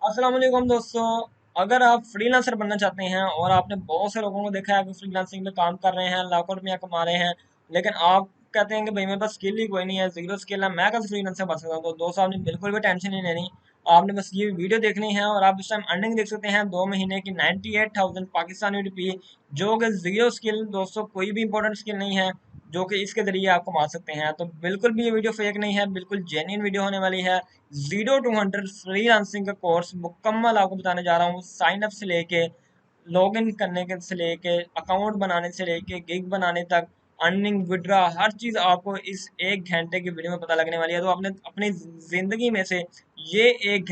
अस्सलाम वालेकुम दोस्तों। अगर आप फ्रीलांसर बनना चाहते हैं और आपने बहुत से लोगों को देखा है कि फ्रीलांसिंग में काम कर रहे हैं, लाखों रुपया कमा रहे हैं, लेकिन आप कहते हैं कि भाई मेरे पास स्किल ही कोई नहीं है, जीरो स्किल है, मैं कैसे फ्रीलांसर बन सकता हूँ। तो दोस्तों आपने बिल्कुल भी टेंशन नहीं लेनी। आपने बस ये वीडियो देखनी है और आप इस टाइम अर्निंग देख सकते हैं 2 महीने की 98,000 पाकिस्तानी रुपये, जो कि जीरो स्किल दोस्तों, कोई भी इंपॉर्टेंट स्किल नहीं है, जो कि इसके जरिए आप कमा सकते हैं। तो बिल्कुल भी ये वीडियो फेक नहीं है, बिल्कुल जेन्युइन वीडियो होने वाली है। 0 to 100 फ्रीलांसिंग का कोर्स मुकम्मल आपको बताने जा रहा हूँ, साइन अप से लेके लॉग इन करने के से लेके अकाउंट बनाने से लेके गिग बनाने तक, अर्निंग विड्रा, हर चीज़ आपको इस 1 घंटे की वीडियो में पता लगने वाली है। तो आपने अपनी ज़िंदगी में से ये 1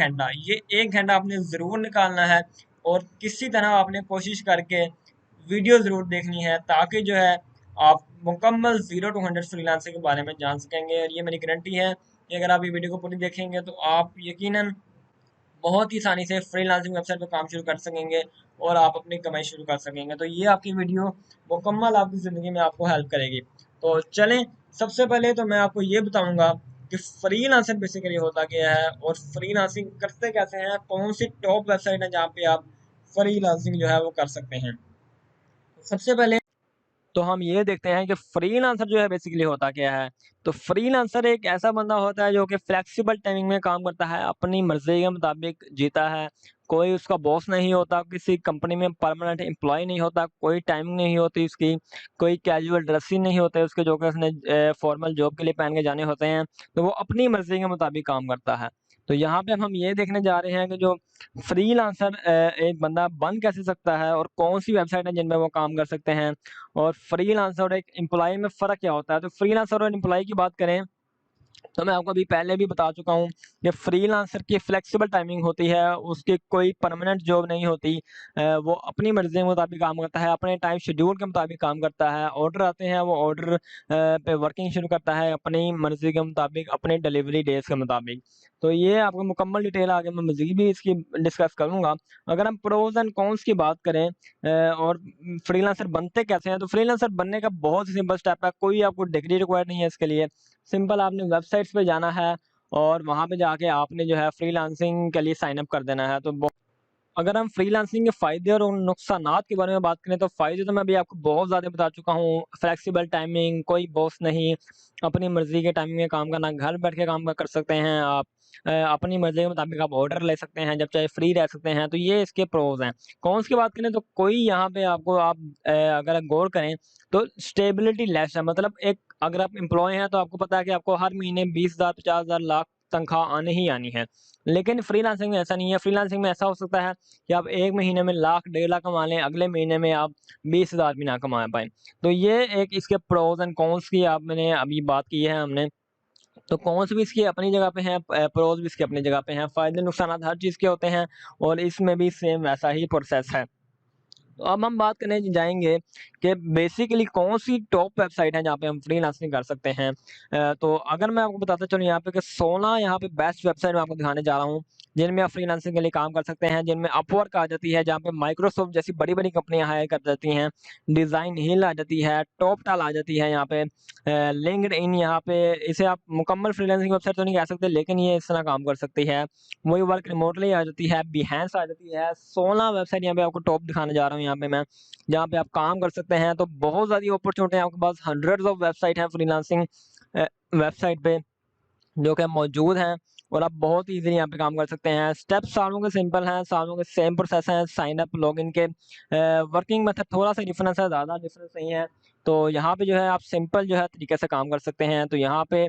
घंटा आपने ज़रूर निकालना है और किसी तरह आपने कोशिश करके वीडियो ज़रूर देखनी है, ताकि जो है आप मुकम्मल 0 to 100 फ्रीलांसिंग के बारे में जान सकेंगे। और ये मेरी गारंटी है कि अगर आप ये वीडियो को पूरी देखेंगे तो आप यकीनन बहुत ही आसानी से फ्रीलांसिंग वेबसाइट पर काम शुरू कर सकेंगे और आप अपनी कमाई शुरू कर सकेंगे। तो ये आपकी वीडियो मुकम्मल आपकी ज़िंदगी में आपको हेल्प करेगी। तो चलें, सबसे पहले तो मैं आपको ये बताऊंगा कि फ्रीलांसर बेसिकली होता क्या है और फ्रीलांसिंग करते कैसे हैं, कौन सी टॉप वेबसाइट है जहाँ पे आप फ्रीलांसिंग जो है वो कर सकते हैं। सबसे पहले तो हम ये देखते हैं कि फ्रीलांसर जो है बेसिकली होता क्या है। तो फ्रीलांसर एक ऐसा बंदा होता है जो कि फ्लेक्सिबल टाइमिंग में काम करता है, अपनी मर्जी के मुताबिक जीता है। कोई उसका बॉस नहीं होता, किसी कंपनी में परमानेंट एम्प्लॉय नहीं होता, कोई टाइमिंग नहीं होती उसकी, कोई कैजुअल ड्रेस ही नहीं होते उसके जो कि उसने फॉर्मल जॉब के लिए पहन के जाने होते हैं। तो वो अपनी मर्जी के मुताबिक काम करता है। तो यहाँ पे हम ये देखने जा रहे हैं कि जो फ्रीलांसर एक बंदा बन कैसे सकता है और कौन सी वेबसाइट है जिनमें वो काम कर सकते हैं, और फ्रीलांसर और एक एम्प्लॉयी में फ़र्क क्या होता है। तो फ्रीलांसर और एम्प्लॉयी की बात करें तो मैं आपको अभी पहले भी बता चुका हूँ कि फ्रीलांसर की फ्लेक्सिबल टाइमिंग होती है, उसकी कोई परमानेंट जॉब नहीं होती। वो अपनी मर्ज़ी के मुताबिक काम करता है, अपने टाइम शेड्यूल के मुताबिक काम करता है। ऑर्डर आते हैं, वो ऑर्डर पे वर्किंग शुरू करता है अपनी मर्ज़ी के मुताबिक, अपने डिलीवरी डेज़ के मुताबिक। तो ये आपको मुकम्मल डिटेल आगे मैं मज़ीद भी इसकी डिस्कस करूँगा। अगर हम प्रोज़ एंड कॉन्स की बात करें और फ्रीलांसर बनते कैसे हैं, तो फ्रीलांसर बनने का बहुत ही सिंपल स्टेप है, कोई आपको डिग्री रिक्वायर्ड नहीं है इसके लिए। सिंपल आपने वेबसाइट्स पे जाना है और वहाँ पे जाके आपने जो है फ्रीलांसिंग के लिए साइन अप कर देना है। तो अगर हम फ्रीलांसिंग के फ़ायदे और उन नुकसानात के बारे में बात करें तो फ़ायदे तो मैं अभी आपको बहुत ज़्यादा बता चुका हूँ। फ्लेक्सिबल टाइमिंग, कोई बॉस नहीं, अपनी मर्ज़ी के टाइमिंग में काम करना, घर बैठ के काम कर सकते हैं आप। अपनी मर्ज़ी के मुताबिक आप ऑर्डर ले सकते हैं, जब चाहे फ्री रह सकते हैं। तो ये इसके प्रोज़ हैं। कॉन्स की बात करें तो कोई यहाँ पे आपको अगर गौर करें तो स्टेबिलिटी लेस है। मतलब एक अगर आप एम्प्लॉयी हैं तो आपको पता है कि आपको हर महीने 20,000, 50,000, लाख तनख्वाह आनी ही आनी है। लेकिन फ्रीलांसिंग में ऐसा नहीं है। फ्रीलांसिंग में ऐसा हो सकता है कि आप 1 महीने में लाख, 1.5 लाख कमा लें, अगले महीने में आप 20,000 भी ना कमा पाएँ। तो ये एक इसके प्रोज़ एंड कॉन्स की आप मैंने अभी बात की है हमने। तो कॉन्स भी इसकी अपनी जगह पे हैं, प्रोज़ भी इसकी अपनी जगह पे हैं। फ़ायदे नुकसानात हर चीज़ के होते हैं और इसमें भी सेम वैसा ही प्रोसेस है। तो अब हम बात करने जाएँगे कि बेसिकली कौन-सी टॉप वेबसाइट है जहाँ पे हम फ्रीलांसिंग कर सकते हैं। तो अगर मैं आपको बताता चलूँ यहाँ पे कि 16 यहाँ पे बेस्ट वेबसाइट मैं आपको दिखाने जा रहा हूँ, जिनमें आप फ्रीलांसिंग के लिए काम कर सकते हैं, जिनमें अपवर्क आ जाती है, जहाँ पे माइक्रोसॉफ्ट जैसी बड़ी-बड़ी कंपनियाँ हायर कर जाती हैं, डिज़ाइन हिल आ जाती है, टॉपटाल आ जाती है यहाँ पे, लिंक्डइन यहाँ पे। इसे आप मुकम्मल फ्रीलांसिंग वेबसाइट तो नहीं कह सकते, लेकिन ये इस तरह काम कर सकती है। वही वर्क रिमोटली आ जाती है, बिहेंस आ जाती है। 16 वेबसाइट यहाँ पे आपको टॉप दिखाने जा रहा हूँ यहाँ पे मैं, जहाँ पे आप काम कर सकते हैं। तो बहुत ज़्यादा अपॉर्चुनिटी है आपके पास, हंड्रेड्स ऑफ वेबसाइट हैं फ्रीलांसिंग वेबसाइट पे जो कि मौजूद हैं और आप बहुत ईज़िली यहाँ पे काम कर सकते हैं। स्टेप्स सारों के सिंपल हैं, सारों के सेम प्रोसेस हैं साइन अप, लॉगिन के। वर्किंग मेथड थोड़ा-सा डिफरेंस है, ज़्यादा डिफरेंस नहीं है। तो यहाँ पे जो है आप सिंपल जो है तरीके से काम कर सकते हैं। तो यहाँ पे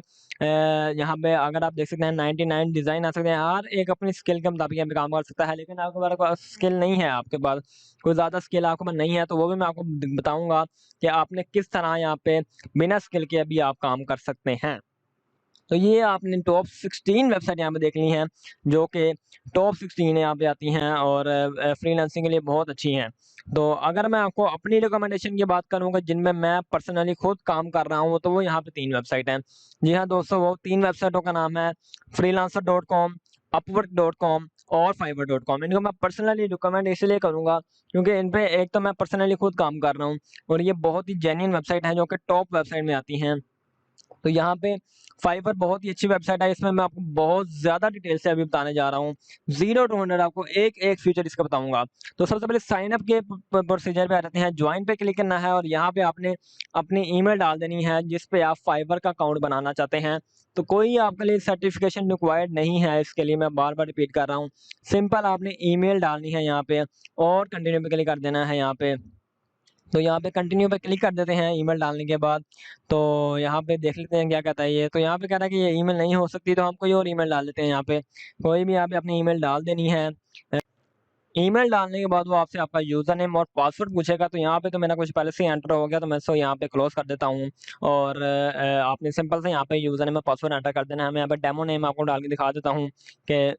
अगर आप देख सकते हैं 99 डिज़ाइन आ सकते हैं। हर एक अपनी स्किल के मुताबिक यहाँ पे काम कर सकता है, लेकिन आपके पास स्किल नहीं है, आपके पास कोई ज़्यादा स्किल आपके पास नहीं है, तो वो भी मैं आपको बताऊँगा कि आपने किस तरह यहाँ पे बिना स्किल के भी आप काम कर सकते हैं। तो ये आपने टॉप 16 वेबसाइट यहाँ पे देख ली हैं, जो कि टॉप 16 यहाँ पे आती हैं और फ्रीलांसिंग के लिए बहुत अच्छी हैं। तो अगर मैं आपको अपनी रिकमेंडेशन की बात करूँगा जिनमें मैं पर्सनली खुद काम कर रहा हूँ, तो वो यहाँ पे 3 वेबसाइट हैं। जी हाँ दोस्तों, वो 3 वेबसाइटों का नाम है freelancer.com, upwork.com और fiverr.com। इनको मैं पर्सनली रिकमेंड इसलिए करूँगा क्योंकि इन पे एक तो मैं पर्सनली खुद काम कर रहा हूँ और ये बहुत ही जेन्युइन वेबसाइट हैं जो कि टॉप वेबसाइट में आती हैं। तो तो यहाँ पे फाइवर बहुत ही अच्छी वेबसाइट है, इसमें मैं आपको बहुत ज़्यादा डिटेल से अभी बताने जा रहा हूँ। 0 टू 100 आपको एक-एक फीचर इसका बताऊँगा। तो सबसे पहले साइन अप के प प्रोसीजर पे आ जाते हैं, जॉइन पे क्लिक करना है और यहाँ पे आपने अपनी ईमेल डाल देनी है जिस पे आप फाइवर का अकाउंट बनाना चाहते हैं। तो कोई आपके लिए सर्टिफिकेशन रिक्वायर्ड नहीं है, इसके लिए मैं बार-बार रिपीट कर रहा हूँ। सिंपल आपने ईमेल डालनी है यहाँ पे और कंटिन्यू पे क्लिक कर देना है यहाँ पे। तो यहाँ पे कंटिन्यू पे क्लिक कर देते हैं ईमेल डालने के बाद। तो यहाँ पे देख लेते हैं क्या कहता है ये। तो यहाँ पे कह रहा है कि ये ईमेल नहीं हो सकती, तो हम कोई और ईमेल डाल देते हैं यहाँ पे। कोई भी यहाँ पे अपनी ईमेल डाल देनी है। ईमेल डालने के बाद वो आपसे आपका यूज़र नेम और पासवर्ड पूछेगा, तो यहाँ पे तो मेरा कुछ पहले से ही एंटर हो गया, तो मैं इसको यहाँ पे क्लोज़ कर देता हूँ। और आपने सिंपल से यहाँ पे यूज़र नेम और पासवर्ड एंटर कर देना है। मैं यहाँ पे डेमो नेम आपको डाल के दिखा देता हूँ कि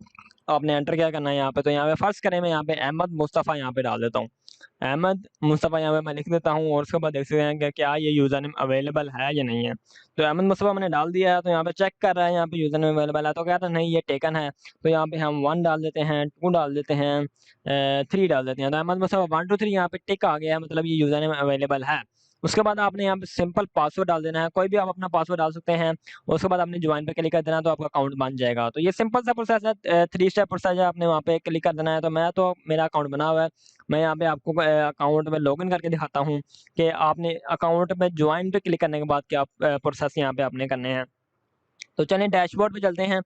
आपने एंटर क्या करना है यहाँ पे। तो यहाँ पे फ़र्ज़ करें मैं यहाँ पे अहमद मुस्तफ़ा यहाँ पे डाल देता हूँ। अहमद मुस्तफ़ा यहाँ पे मैं लिख देता हूँ और उसके बाद देख सकते हैं कि क्या ये यूज़र नेम अवेलेबल है या नहीं है। तो अहमद मुस्तफ़ा मैंने डाल दिया है, तो यहाँ पे चेक कर रहा है यहाँ पे यूज़र नेम अवेलेबल है, तो कह रहा है नहीं ये टेकन है। तो यहाँ पे हम 1 डाल देते हैं, 2 डाल देते हैं, 3 डाल देते हैं। तो अहमद मुस्तफ़ा 1 2 3 यहाँ पे टिक आ गया है, मतलब ये यूज़र नेम अवेलेबल है। उसके बाद आपने यहाँ पे सिंपल पासवर्ड डाल देना है, कोई भी आप अपना पासवर्ड डाल सकते हैं। उसके बाद आपने जॉइन पे क्लिक कर देना है, तो आपका अकाउंट बन जाएगा। तो ये सिंपल सा प्रोसेस है, 3 स्टेप प्रोसेस है, आपने वहाँ पे क्लिक कर देना है। तो मेरा अकाउंट बना हुआ है। मैं यहाँ पे आपको अकाउंट में लॉगिन करके दिखाता हूँ कि आपने अकाउंट में जॉइन पे क्लिक करने के बाद क्या प्रोसेस यहाँ पे आपने करने हैं। तो चलिए डैशबोर्ड पे चलते हैं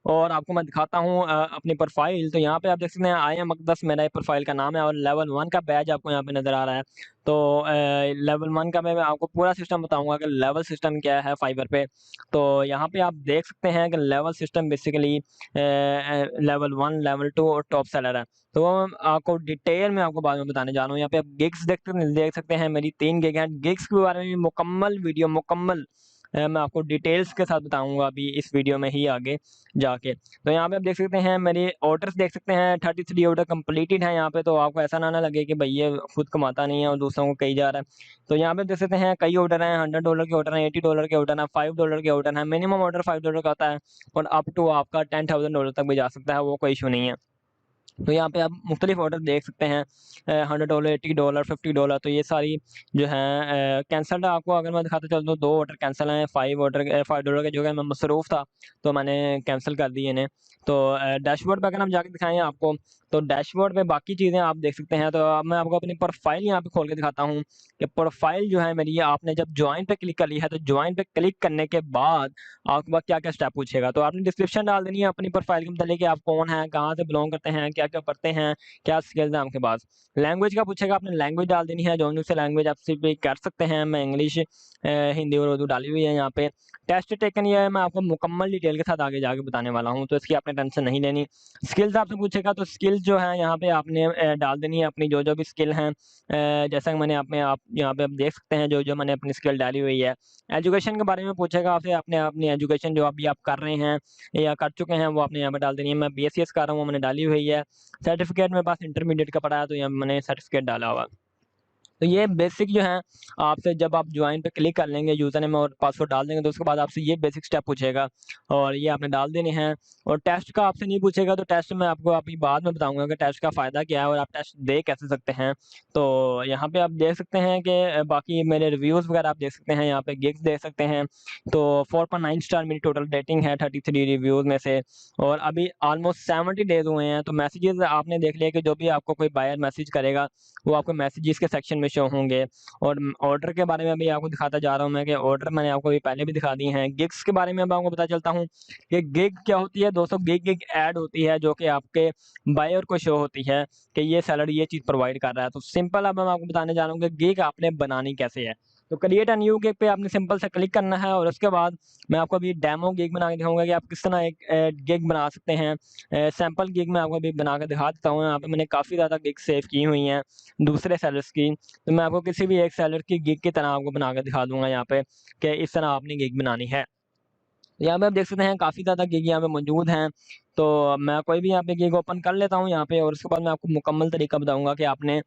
और आपको मैं दिखाता हूँ अपनी प्रोफ़ाइल। तो यहाँ पे आप देख सकते हैं आई एम अक़दस मेरा ये प्रोफ़ाइल का नाम है और लेवल 1 का बैज आपको यहाँ पे नज़र आ रहा है। तो लेवल 1 का मैं आपको पूरा सिस्टम बताऊँगा कि लेवल सिस्टम क्या है फाइवर पे। तो यहाँ पे आप देख सकते हैं कि level system basically level 1, level 2 और टॉप सेलर है। तो वो आपको डिटेल में आपको बाद में बताने जा रहा हूँ। यहाँ पे आप गिग्स देख सकते हैं, मेरी 3 गिग हैं। गिग्स के बारे में भी मुकम्मल वीडियो मैं आपको डिटेल्स के साथ बताऊँगा अभी इस वीडियो में ही आगे जाके। तो यहाँ पे आप देख सकते हैं मेरे ऑर्डर्स देख सकते हैं, 33 ऑर्डर कंप्लीटेड है यहाँ पे। तो आपको ऐसा ना लगे कि भई ये खुद कमाता नहीं है और दूसरों को कही जा रहा है। तो यहाँ पे आप देख सकते हैं कई ऑर्डर हैं, $100 के ऑर्डर हैं, $80 के ऑर्डर हैं, $5 के ऑर्डर हैं। मिनिमम ऑर्डर $5 का आता है और अप टू आपका $10,000 तक भी जा सकता है, वो कोई इश्यू नहीं है। तो यहाँ पे आप मुख्तलिफ ऑर्डर देख सकते हैं, $100, $80, $50। तो ये सारी जो है कैंसल्ड आपको अगर मैं दिखाता चलूँ तो 2 ऑर्डर कैंसल हैं, $5 के जो है मैं मसरूफ़ था, तो मैंने कैंसल कर दिए इन्हें। तो डैशबोर्ड पे अगर हम जाके दिखाएँ आपको, तो डैशबोर्ड पे बाकी चीज़ें आप देख सकते हैं। तो अब मैं आपको अपनी प्रोफ़ाइल यहाँ पे खोल के दिखाता हूँ कि प्रोफ़ाइल जो है मेरी, आपने जब जॉइन पे क्लिक कर लिया है, तो जॉइन पे क्लिक करने के बाद आपके पास क्या-क्या स्टेप पूछेगा। तो आपने डिस्क्रिप्शन डाल देनी है अपनी प्रोफ़ाइल के मतलब कि आप कौन हैं, कहाँ से बिलॉन्ग करते हैं, क्या-क्या पढ़ते हैं, क्या स्किल्स हैं आपके पास। लैंग्वेज का पूछेगा, आपने लैंग्वेज डाल देनी है, जो से लैंग्वेज आप स्पीक कर सकते हैं। मैं इंग्लिश, हिंदी और उर्दू डाली हुई है यहाँ पे। टेस्ट टेकन ये है, मैं आपको मुकम्मल डिटेल के साथ आगे जाके बताने वाला हूँ, तो इसकी आपने टेंशन नहीं लेनी। स्किल्स आपसे पूछेगा, तो स्किल्स जो है यहाँ पे आपने डाल देनी है अपनी जो-जो भी स्किल हैं। जैसा कि आप यहाँ पे आप देख सकते हैं जो-जो मैंने अपनी स्किल डाली हुई है। एजुकेशन के बारे में पूछेगा आपसे, आपने अपनी एजुकेशन जो अभी आप कर रहे हैं या कर चुके हैं, वो आपने यहाँ पे डाल देनी है। मैं बीएससीएस कर रहा हूँ, वो मैंने डाली हुई है। सर्टिफ़िकेट मेरे पास इंटरमीडिएट का पड़ा है, तो यहाँ मैंने सर्टिफ़िकेट डाला हुआ है। तो ये बेसिक जो है आपसे, जब आप जॉइन पे क्लिक कर लेंगे, यूज़र नेम और पासवर्ड डाल देंगे, तो उसके बाद आपसे ये बेसिक स्टेप पूछेगा और ये आपने डाल देने हैं। और टेस्ट का आपसे नहीं पूछेगा, तो टेस्ट मैं आपको अभी बाद में बताऊँगा कि टेस्ट का फ़ायदा क्या है और आप टेस्ट दे कैसे सकते हैं। तो यहाँ पे आप देख सकते हैं कि बाकी मेरे रिव्यूज़ वगैरह आप देख सकते हैं, यहाँ पे गिग्स देख सकते हैं। तो 4.9 स्टार मेरी टोटल रेटिंग है 33 रिव्यूज़ में से, और अभी ऑलमोस्ट 70 डेज़ हुए हैं। तो मैसेजेज़ आपने देख लिया कि जो भी आपको कोई बायर मैसेज करेगा, वो आपको मैसेजेस के सेक्शन में शो होंगे। और ऑर्डर के बारे में भी आपको दिखाता जा रहा हूँ मैं कि ऑर्डर मैंने आपको अभी पहले भी दिखा दिए हैं। गिग्स के बारे में मैं आपको बताता चलता हूँ कि गिग क्या होती है दोस्तों। गिग एक ऐड होती है जो कि आपके बायर को शो होती है कि ये सेलर ये चीज़ प्रोवाइड कर रहा है। तो सिंपल अब मैं आपको बताने जा रहा हूँ कि गिग आपने बनानी कैसे है। तो क्रिएट अ न्यू गिग पे आपने सिंपल से क्लिक करना है और उसके बाद मैं आपको अभी डेमो गिग बना के दिखाऊँगा कि आप किस तरह एक गिग बना सकते हैं। सैंपल गिग मैं आपको अभी बना के दिखा देता हूँ। यहाँ पे मैंने काफ़ी ज़्यादा गिग सेव की हुई हैं दूसरे सेलर्स की। तो मैं आपको किसी भी एक सेलर की गिग की तरह आपको बना के दिखा दूँगा यहाँ पे कि इस तरह आपने गिग बनानी है। यहाँ पे आप देख सकते हैं काफ़ी ज़्यादा गिग यहाँ पे मौजूद हैं। तो मैं कोई भी यहाँ पे गिग ओपन कर लेता हूँ यहाँ पे, और उसके बाद मैं आपको मुकम्मल तरीका बताऊँगा कि आपने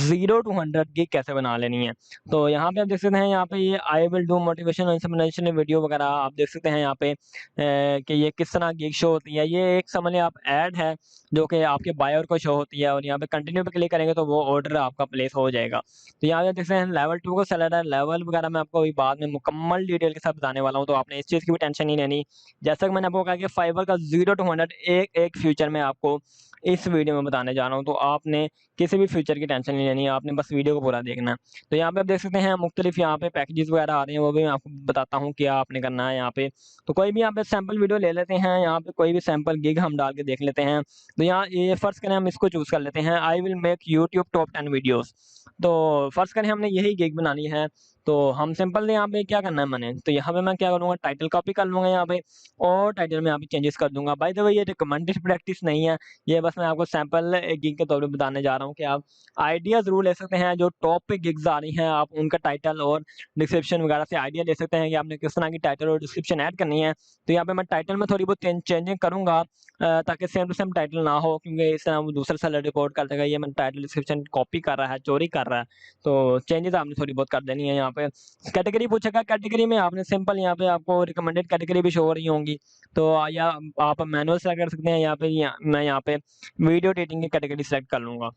0 टू 100 गिग कैसे बना लेनी है। तो यहाँ पे आप देख सकते हैं, यहाँ पे ये I will do motivation inspirational video वगैरह आप देख सकते हैं यहाँ पे कि ये किस तरह गिग शो होती है। ये एक समझ लें आप ऐड है जो कि आपके बायर को शो होती है, और यहाँ पे कंटिन्यू पे क्लिक करेंगे तो वो ऑर्डर आपका प्लेस हो जाएगा। तो यहाँ पे देख सकते हैं लेवल 2 का सेलर है, लेवल वगैरह मैं आपको अभी बाद में मुकम्मल डिटेल के साथ बताने वाला हूँ, तो आपने इस चीज़ की भी टेंशन नहीं लेनी। जैसा कि मैंने आपको कहा कि फाइवर का 0 टू 100 एक फ्यूचर में आपको इस वीडियो में बताने जा रहा हूँ, तो आपने किसी भी फ्यूचर की टेंशन नहीं लेनी है, आपने बस वीडियो को पूरा देखना है। तो यहाँ पे आप देख सकते हैं मुख्तलिफ यहाँ पे पैकेजेस वगैरह आ रहे हैं, वो भी मैं आपको बताता हूँ क्या आपने करना है यहाँ पे। तो कोई भी यहाँ पे सैंपल वीडियो ले लेते हैं, यहाँ पे कोई भी सैंपल गिग हम डाल के देख लेते हैं। तो यहाँ ये फर्ज करें हम इसको चूज़ कर लेते हैं, I will make YouTube top 10 videos. तो फर्ज करें हमने यही गिग बनानी है, तो हम सिंपल यहाँ पे क्या करना है मैंने, तो यहाँ पे मैं क्या करूँगा, टाइटल कॉपी कर लूँगा यहाँ पे, और टाइटल में यहाँ पे चेंजेस कर दूँगा। बाय द वे ये रिकमेंडेड प्रैक्टिस नहीं है, ये बस मैं आपको सैंपल गिग के तौर पे बताने जा रहा हूँ कि आप आइडिया ज़रूर ले सकते हैं। जो टॉप पे गिग्स आ रही हैं, आप उनका टाइटल और डिस्क्रिप्शन वगैरह से आइडिया ले सकते हैं कि आपने किस तरह की टाइटल और डिस्क्रिप्शन ऐड करनी है। तो यहाँ पे मैं टाइटल में थोड़ी बहुत चेंजिंग करूँगा, ताकि सेम टू सेम टाइटल ना हो, क्योंकि इस तरह वो दूसरा सेलर रिपोर्ट कर देगा ये मैंने टाइटल डिस्क्रिप्शन कॉपी कर रहा है, चोरी कर रहा है। तो चेंजेस आपने थोड़ी बहुत कर देनी है यहाँ पे। कैटेगरी पूछेगा, कैटेगरी में आपने सिंपल यहाँ पे आपको रिकमेंडेड कैटेगरी भी शो हो रही होंगी, तो या आप मैनुअल सेलेक्ट कर सकते हैं, यहाँ पे मैं यहाँ पे वीडियो एडिटिंग की कैटेगरी सेलेक्ट कर लूँगा,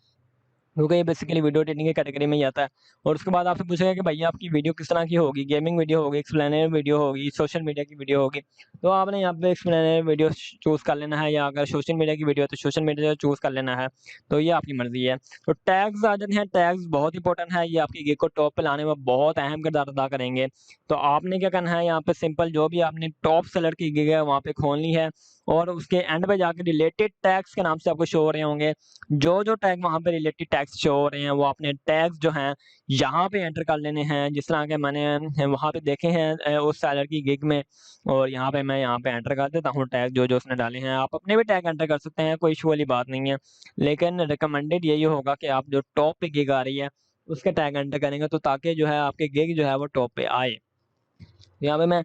क्योंकि ये बेसिकली वीडियो एडिटिंग की कैटेगरी में ही आता है। और उसके बाद आपसे पूछेगा कि भैया आपकी वीडियो किस तरह की होगी, गेमिंग वीडियो होगी, एक्सप्लेनर वीडियो होगी, सोशल मीडिया की वीडियो होगी। तो आपने यहाँ पे एक्सप्लेनर वीडियो चूज़ कर लेना है, या अगर सोशल मीडिया की वीडियो है तो सोशल मीडिया चूज़ कर लेना है। तो ये आपकी मर्ज़ी है। तो टैग्स आ जाते हैं, टैग्स बहुत इंपॉर्टेंट है, ये आपकी गिग को टॉप पे लाने में बहुत अहम किरदार अदा करेंगे। तो आपने क्या करना है, यहाँ पे सिंपल जो भी आपने टॉप सेलर की गिग है वहाँ पे खोलनी है, और उसके एंड पे जाके रिलेटेड टैग्स के नाम से आपको शो हो रहे होंगे। जो टैग वहाँ पे रिलेटेड टैग्स शो हो रहे हैं, वो आपने टैग्स जो हैं यहाँ पे एंटर कर लेने हैं, जिस तरह के मैंने वहाँ पे देखे हैं उस सेलर की गिग में। और यहाँ पे मैं यहाँ पे एंटर कर देता हूँ टैग जो उसने डाले हैं। आप अपने भी टैग एंटर कर सकते हैं, कोई इशू वाली बात नहीं है, लेकिन रिकमेंडेड यही होगा कि आप जो टॉप पे गिग आ रही है उसके टैग एंटर करेंगे, तो ताकि जो है आपके गिग जो है वो टॉप पे आए। यहाँ पे मैं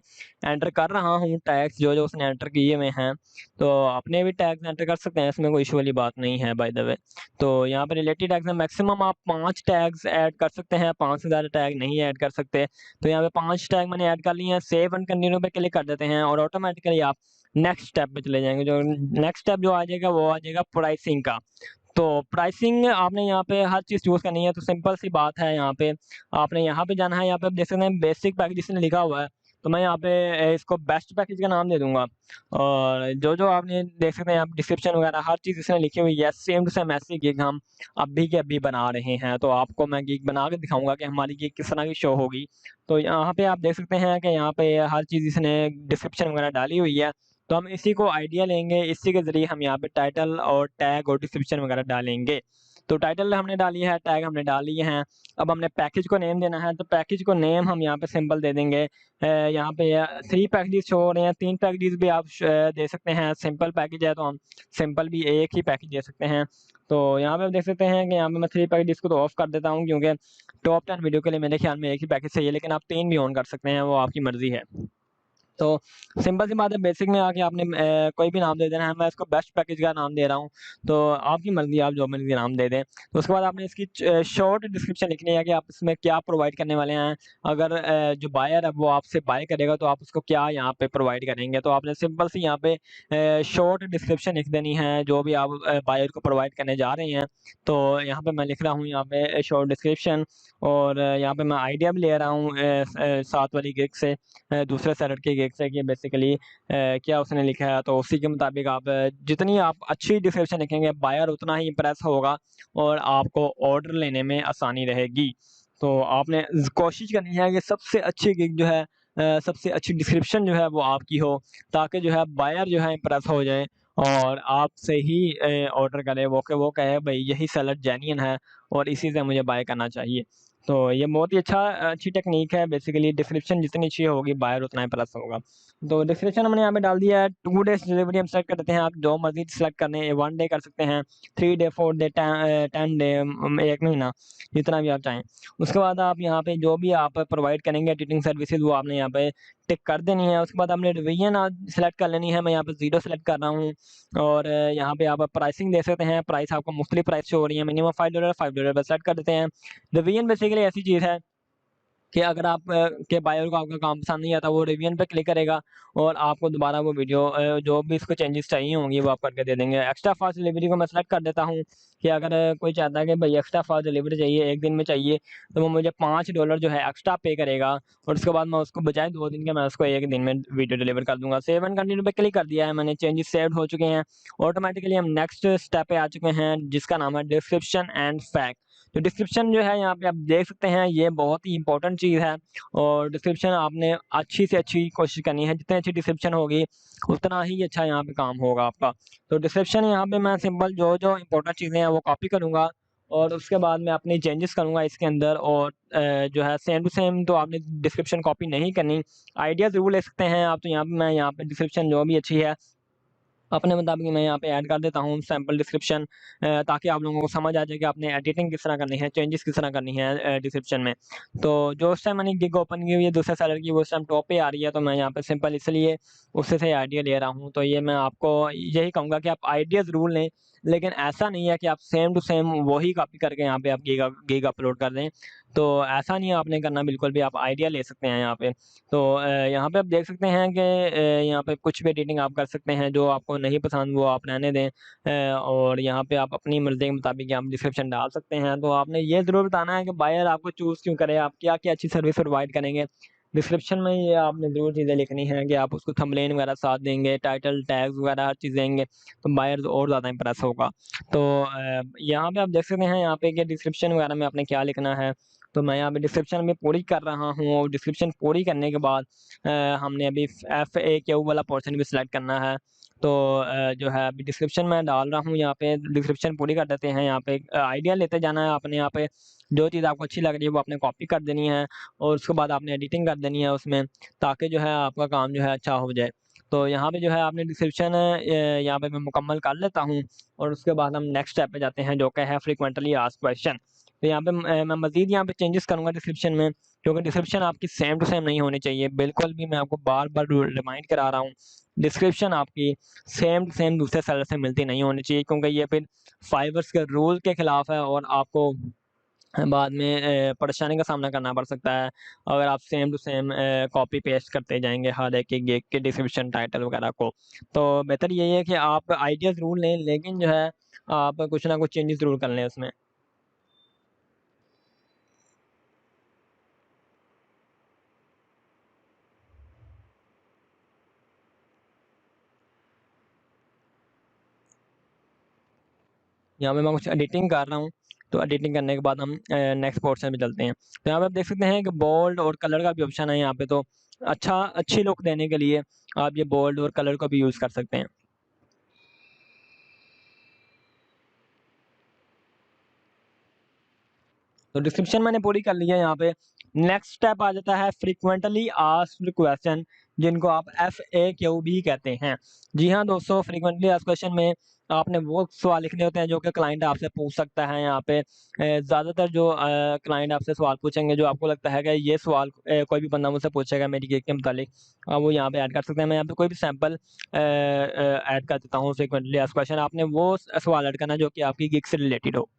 एंटर कर रहा हूँ टैग्स जो उसने एंटर किए हुए हैं, तो अपने भी टैग्स एंटर कर सकते हैं, इसमें कोई इशू वाली बात नहीं है बाय द वे। तो यहाँ पे रिलेटेड टैग्स में मैक्सिमम आप 5 टैग्स ऐड कर सकते हैं, 5 से ज़्यादा टैग नहीं ऐड कर सकते। तो यहाँ पे 5 टैग मैंने ऐड कर लिए हैं, सेव एंड कंटिन्यू पे क्लिक कर देते हैं, और ऑटोमेटिकली आप नेक्स्ट स्टेप पे चले जाएंगे। जो नेक्स्ट स्टेप जो आ जाएगा वो आ जाएगा प्राइसिंग का। तो प्राइसिंग आपने यहाँ पे हर चीज़ चूज़ करनी है, तो सिंपल सी बात है, यहाँ पे आपने यहाँ पे जाना है, यहाँ पे आप देख सकते हैं बेसिक पैकेज जिसने लिखा हुआ है, तो मैं यहाँ पे इसको बेस्ट पैकेज का नाम दे दूँगा। और जो आपने देख सकते हैं यहाँ पे डिस्क्रिप्शन वगैरह हर चीज़ इसने लिखी हुई है, सेम टू सेम ऐसी गिग हम अभी के अभी बना रहे हैं। तो आपको मैं गिग बना के दिखाऊँगा कि हमारी गिग किस तरह की शो होगी। तो यहाँ पे आप देख सकते हैं कि यहाँ पे हर चीज़ इसने डिस्क्रिप्शन वगैरह डाली हुई है। तो हम इसी को आइडिया लेंगे, इसी के ज़रिए हम यहाँ पे टाइटल और टैग और डिस्क्रिप्शन वगैरह डालेंगे। तो टाइटल हमने डाली है, टैग हमने डाल लिए हैं। अब हमने पैकेज को नेम देना है, तो पैकेज को नेम हम यहाँ पे सिंपल दे देंगे। यहाँ पे 3 पैकेजेस शो हो रहे हैं, 3 पैकेजेस भी आप दे सकते हैं। सिंपल पैकेज है तो हम सिंपल भी एक ही पैकेज दे सकते हैं। तो यहाँ पे आप देख सकते हैं कि यहाँ पे मैं 3 पैकेजेस को तो ऑफ कर देता हूँ, क्योंकि टॉप 10 वीडियो के लिए मेरे ख्याल में एक ही पैकेज चाहिए, लेकिन आप 3 भी ऑन कर सकते हैं, वो आपकी मर्ज़ी है। तो सिंपल सी बात है, बेसिक में आके आपने कोई भी नाम दे देना है, मैं इसको बेस्ट पैकेज का नाम दे रहा हूँ, तो आपकी मर्ज़ी आप जो मर्ज़ी नाम दे दें। तो उसके बाद आपने इसकी शॉर्ट डिस्क्रिप्शन लिखनी है कि आप इसमें क्या प्रोवाइड करने वाले हैं। अगर जो बायर है वो आपसे बाय करेगा तो आप उसको क्या यहाँ पे प्रोवाइड करेंगे, तो आपने सिंपल सी यहाँ पे शॉर्ट डिस्क्रिप्शन लिख देनी है जो भी आप बायर को प्रोवाइड करने जा रहे हैं। तो यहाँ पे मैं लिख रहा हूँ यहाँ पे शॉर्ट डिस्क्रिप्शन, और यहाँ पे मैं आइडिया भी ले रहा हूँ साथ वाली गिग से, दूसरे सेलर की गिग से, कि बेसिकली क्या उसने लिखा है, तो उसी के मुताबिक आप जितनी आप अच्छी डिस्क्रिप्शन लिखेंगे बायर उतना ही इम्प्रेस होगा और आपको ऑर्डर लेने में आसानी रहेगी। तो आपने कोशिश करनी है कि सबसे अच्छी गिग जो है सबसे अच्छी डिस्क्रिप्शन जो है वो आपकी हो, ताकि जो है बायर जो है इम्प्रेस हो जाए और आपसे ही ऑर्डर करे, वो कहे भाई यही सेलर जेन्युइन है और इसी से मुझे बाय करना चाहिए। तो ये बहुत ही अच्छी टेक्नीक है, बेसिकली डिस्क्रिप्शन जितनी अच्छी होगी बायर उतना इम्प्रेस होगा। तो डिस्क्रिप्शन हमने यहाँ पे डाल दिया है। 2 डेज़ डिलीवरी हम सेलेक्ट कर देते हैं, आप जो मर्ज़ी सेलेक्ट करने हैं, 1 डे कर सकते हैं, 3 डे, 4 डे, 10 डे, 1 महीना, जितना भी आप चाहें। उसके बाद आप यहाँ पे जो भी आप प्रोवाइड करेंगे एडिटिंग सर्विसेज़ वो आपने यहाँ पे टिक कर देनी है। उसके बाद आपने डिवीज़न सेलेक्ट कर लेनी है, मैं यहाँ पे 0 सेलेक्ट कर रहा हूँ। और यहाँ पे आप प्राइसिंग दे सकते हैं, प्राइस आपको मुख्तलिफ प्राइस शो हो रही है, मिनिमम $5 $5 पे सेलेक्ट कर देते हैं। डिवीज़न बेसिकली ऐसी चीज़ है कि अगर आप के बायर को आपका काम पसंद नहीं आता, वो रिवीजन पे क्लिक करेगा और आपको दोबारा वो वीडियो जो भी इसको चेंजेस चाहिए होंगी वो आप करके दे देंगे। एक्स्ट्रा फास्ट डिलीवरी को मैं सेलेक्ट कर देता हूँ कि अगर कोई चाहता है कि भाई एक्स्ट्रा फास्ट डिलीवरी चाहिए, 1 दिन में चाहिए, तो वो मुझे $5 जो है एक्स्ट्रा पे करेगा और उसके बाद मैं उसको बजाय 2 दिन के मैं उसको 1 दिन में वीडियो डिलीवर कर दूँगा। सेव एंड कंटिन्यू पे क्लिक कर दिया है मैंने, चेंजेस सेव्ड हो चुके हैं। ऑटोमैटिकली हम नेक्स्ट स्टेप पे आ चुके हैं जिसका नाम है डिस्क्रिप्शन एंड फैक्ट। तो डिस्क्रिप्शन जो है यहाँ पे आप देख सकते हैं, ये बहुत ही इंपॉर्टेंट चीज़ है और डिस्क्रिप्शन आपने अच्छी से अच्छी कोशिश करनी है। जितनी अच्छी डिस्क्रिप्शन होगी उतना ही अच्छा यहाँ पे काम होगा आपका। तो डिस्क्रिप्शन यहाँ पे मैं सिंपल जो इंपॉर्टेंट चीज़ें हैं वो कॉपी करूँगा और उसके बाद मैं अपनी चेंजेस करूँगा इसके अंदर। और जो है सेम टू सेम तो आपने डिस्क्रिप्शन कॉपी नहीं करनी, आइडिया ज़रूर ले सकते हैं आप। तो यहाँ पे मैं यहाँ पे डिस्क्रिप्शन जो भी अच्छी है अपने मुताबिक मैं यहाँ पे ऐड कर देता हूँ सैंपल डिस्क्रिप्शन, ताकि आप लोगों को समझ आ जाए कि आपने एडिटिंग किस तरह करनी है, चेंजेस किस तरह करनी है डिस्क्रिप्शन में। तो जो उस टाइम मैंने गिग ओपन की हुई है दूसरे सेलर की, वो उस टाइम टॉप पे आ रही है, तो मैं यहाँ पे सिंपल इसलिए उससे से आइडिया ले रहा हूँ। तो ये मैं आपको यही कहूँगा कि आप आइडिया ज़रूर लें, लेकिन ऐसा नहीं है कि आप सेम टू सेम वही कॉपी करके यहाँ पे आप गिग अपलोड कर दें। तो ऐसा नहीं है आपने करना बिल्कुल भी, आप आइडिया ले सकते हैं यहाँ पे। तो यहाँ पे आप देख सकते हैं कि यहाँ पे कुछ भी एडिटिंग आप कर सकते हैं, जो आपको नहीं पसंद वो आप रहने दें। और यहाँ पे आप अपनी मर्ज़ी के मुताबिक आप डिस्क्रिप्शन डाल सकते हैं। तो आपने ये ज़रूर बताना है कि बायर आपको चूज़ क्यों करे, आप क्या-क्या अच्छी सर्विस प्रोवाइड करेंगे। डिस्क्रिप्शन में ये आपने ज़रूर चीज़ें लिखनी है कि आप उसको थंबनेल वगैरह साथ देंगे, टाइटल, टैग्स वगैरह हर चीज़ देंगे, तो बायर और ज़्यादा इम्प्रेस होगा। तो यहाँ पे आप देख सकते हैं यहाँ पे कि डिस्क्रिप्शन वगैरह में आपने क्या लिखना है। तो मैं यहाँ पे डिस्क्रिप्शन में पूरी कर रहा हूँ और डिस्क्रिप्शन पूरी करने के बाद हमने अभी FAQ वाला पोर्शन भी सिलेक्ट करना है। तो जो है अभी डिस्क्रिप्शन मैं डाल रहा हूँ यहाँ पे, डिस्क्रिप्शन पूरी कर देते हैं। यहाँ पे आइडिया लेते जाना है आपने, यहाँ पे जो चीज़ आपको अच्छी लग रही है वो आपने कॉपी कर देनी है और उसके बाद आपने एडिटिंग कर देनी है उसमें, ताकि जो है आपका काम जो है अच्छा हो जाए। तो यहाँ पे जो है आपने डिस्क्रिप्शन यहाँ पे मैं मुकम्मल कर लेता हूँ और उसके बाद हम नेक्स्ट स्टेप पे जाते हैं जो कि है फ्रीक्वेंटली आस्क्ड क्वेश्चन। तो यहाँ पे मैं मज़ीद यहाँ पे चेंजेस करूँगा डिस्क्रिप्शन में, क्योंकि डिस्क्रिप्शन आपकी सेम टू सेम नहीं होनी चाहिए बिल्कुल भी। मैं आपको बार-बार रिमाइंड करा रहा हूँ, डिस्क्रिप्शन आपकी सेम टू सेम दूसरे सेलर से मिलती नहीं होनी चाहिए, क्योंकि ये फिर फाइवर्स के रूल के खिलाफ है और आपको बाद में परेशानी का सामना करना पड़ सकता है, अगर आप same to same copy paste करते जाएँगे हर एक के गिग के डिस्क्रिप्शन टाइटल वगैरह को। तो बेहतर यही है कि आप आइडिया ज़रूर लें, लेकिन जो है आप कुछ ना कुछ चेंजेस ज़रूर कर लें उसमें। यहाँ पे मैं कुछ एडिटिंग कर रहा हूँ, तो एडिटिंग करने के बाद हम नेक्स्ट पोर्शन पे चलते हैं। तो यहाँ पे आप देख सकते हैं कि बोल्ड और कलर का भी ऑप्शन है यहाँ पे, तो अच्छी लुक देने के लिए आप ये बोल्ड और कलर को भी यूज़ कर सकते हैं। तो डिस्क्रिप्शन मैंने पूरी कर ली है यहाँ पे। नेक्स्ट स्टेप आ जाता है फ्रीक्वेंटली आस्क्ड क्वेश्चन, जिनको आप FAQ भी कहते हैं। जी हाँ दोस्तों, फ्रीक्वेंटली आस्क्ड क्वेश्चन में आपने वो सवाल लिखने होते हैं जो कि क्लाइंट आपसे पूछ सकता है। यहाँ पे ज़्यादातर जो क्लाइंट आपसे सवाल पूछेंगे, जो आपको लगता है कि ये सवाल कोई भी बंदा मुझसे पूछेगा मेरी गिग के मुतालिक, आप वो यहाँ पे ऐड कर सकते हैं। मैं यहाँ पे कोई भी सैंपल ऐड कर देता हूँ फ्रीक्वेंटली आस्क्ड क्वेश्चन। आपने वो सवाल ऐड करना है जो कि आपकी गिग से रिलेटेड हो।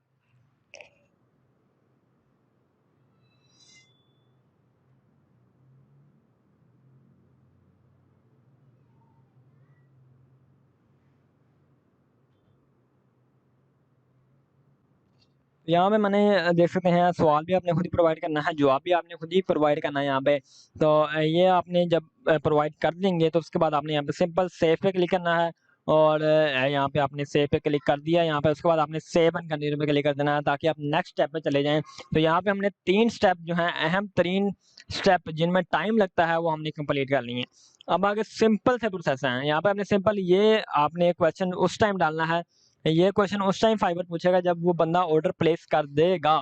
यहाँ पे मैंने देख सकते हैं सवाल भी आपने खुद ही प्रोवाइड करना है, जवाब भी आपने खुद ही प्रोवाइड करना है यहाँ पे। तो ये आपने जब प्रोवाइड कर देंगे तो उसके बाद आपने यहाँ पे सिंपल सेव पे क्लिक करना है और यहाँ पे आपने सेव पे क्लिक कर दिया। यहाँ पे उसके बाद आपने सेव एंड कंटिन्यू पे क्लिक कर देना है ताकि आप नेक्स्ट स्टेप पे चले जाएँ। तो यहाँ पे हमने 3 स्टेप जो हैं, अहम तरीन स्टेप जिनमें टाइम लगता है, वो हमने कंप्लीट कर ली हैं। अब आगे सिंपल से प्रोसेस है। यहाँ पे आपने सिंपल ये आपने क्वेश्चन उस टाइम डालना है, ये क्वेश्चन उस टाइम फाइवर पूछेगा जब वो बंदा ऑर्डर प्लेस कर देगा।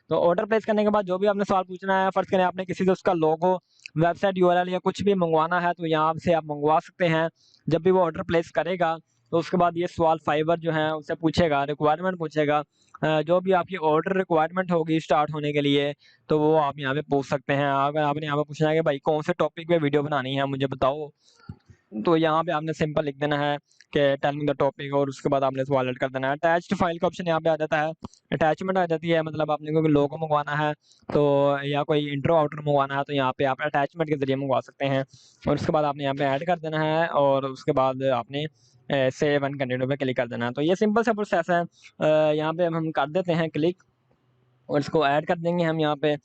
तो ऑर्डर प्लेस करने के बाद जो भी आपने सवाल पूछना है, फर्ज़ करें आपने किसी से उसका लोगो वेबसाइट यूआरएल या कुछ भी मंगवाना है तो यहाँ से आप मंगवा सकते हैं। जब भी वो ऑर्डर प्लेस करेगा तो उसके बाद ये सवाल फाइवर जो है उससे पूछेगा, रिक्वायरमेंट पूछेगा। जो भी आपकी ऑर्डर रिक्वायरमेंट होगी स्टार्ट होने के लिए तो वो आप यहाँ पे पूछ सकते हैं। अगर आपने यहाँ पे पूछना है कि भाई कौन से टॉपिक पे वीडियो बनानी है मुझे बताओ, तो यहाँ पे आपने सिंपल लिख देना है कि टेल मी द टॉपिक, और उसके बाद आपने इसको अलर्ट कर देना है। अटैच्ड फाइल का ऑप्शन यहाँ पे आ जाता है, अटैचमेंट आ जाती है, मतलब आपने कोई लोगो मंगवाना है तो या कोई इंट्रो आउटर मंगवाना है तो यहाँ पे आप अटैचमेंट के जरिए मंगवा सकते हैं। और उसके बाद आपने यहाँ पे ऐड कर देना है और उसके बाद आपने सेव एंड कंटिन्यू पे क्लिक कर देना है। तो ये सिंपल सा प्रोसेस है। यहाँ पे हम कर देते हैं क्लिक और इसको ऐड कर देंगे हम यहाँ पे,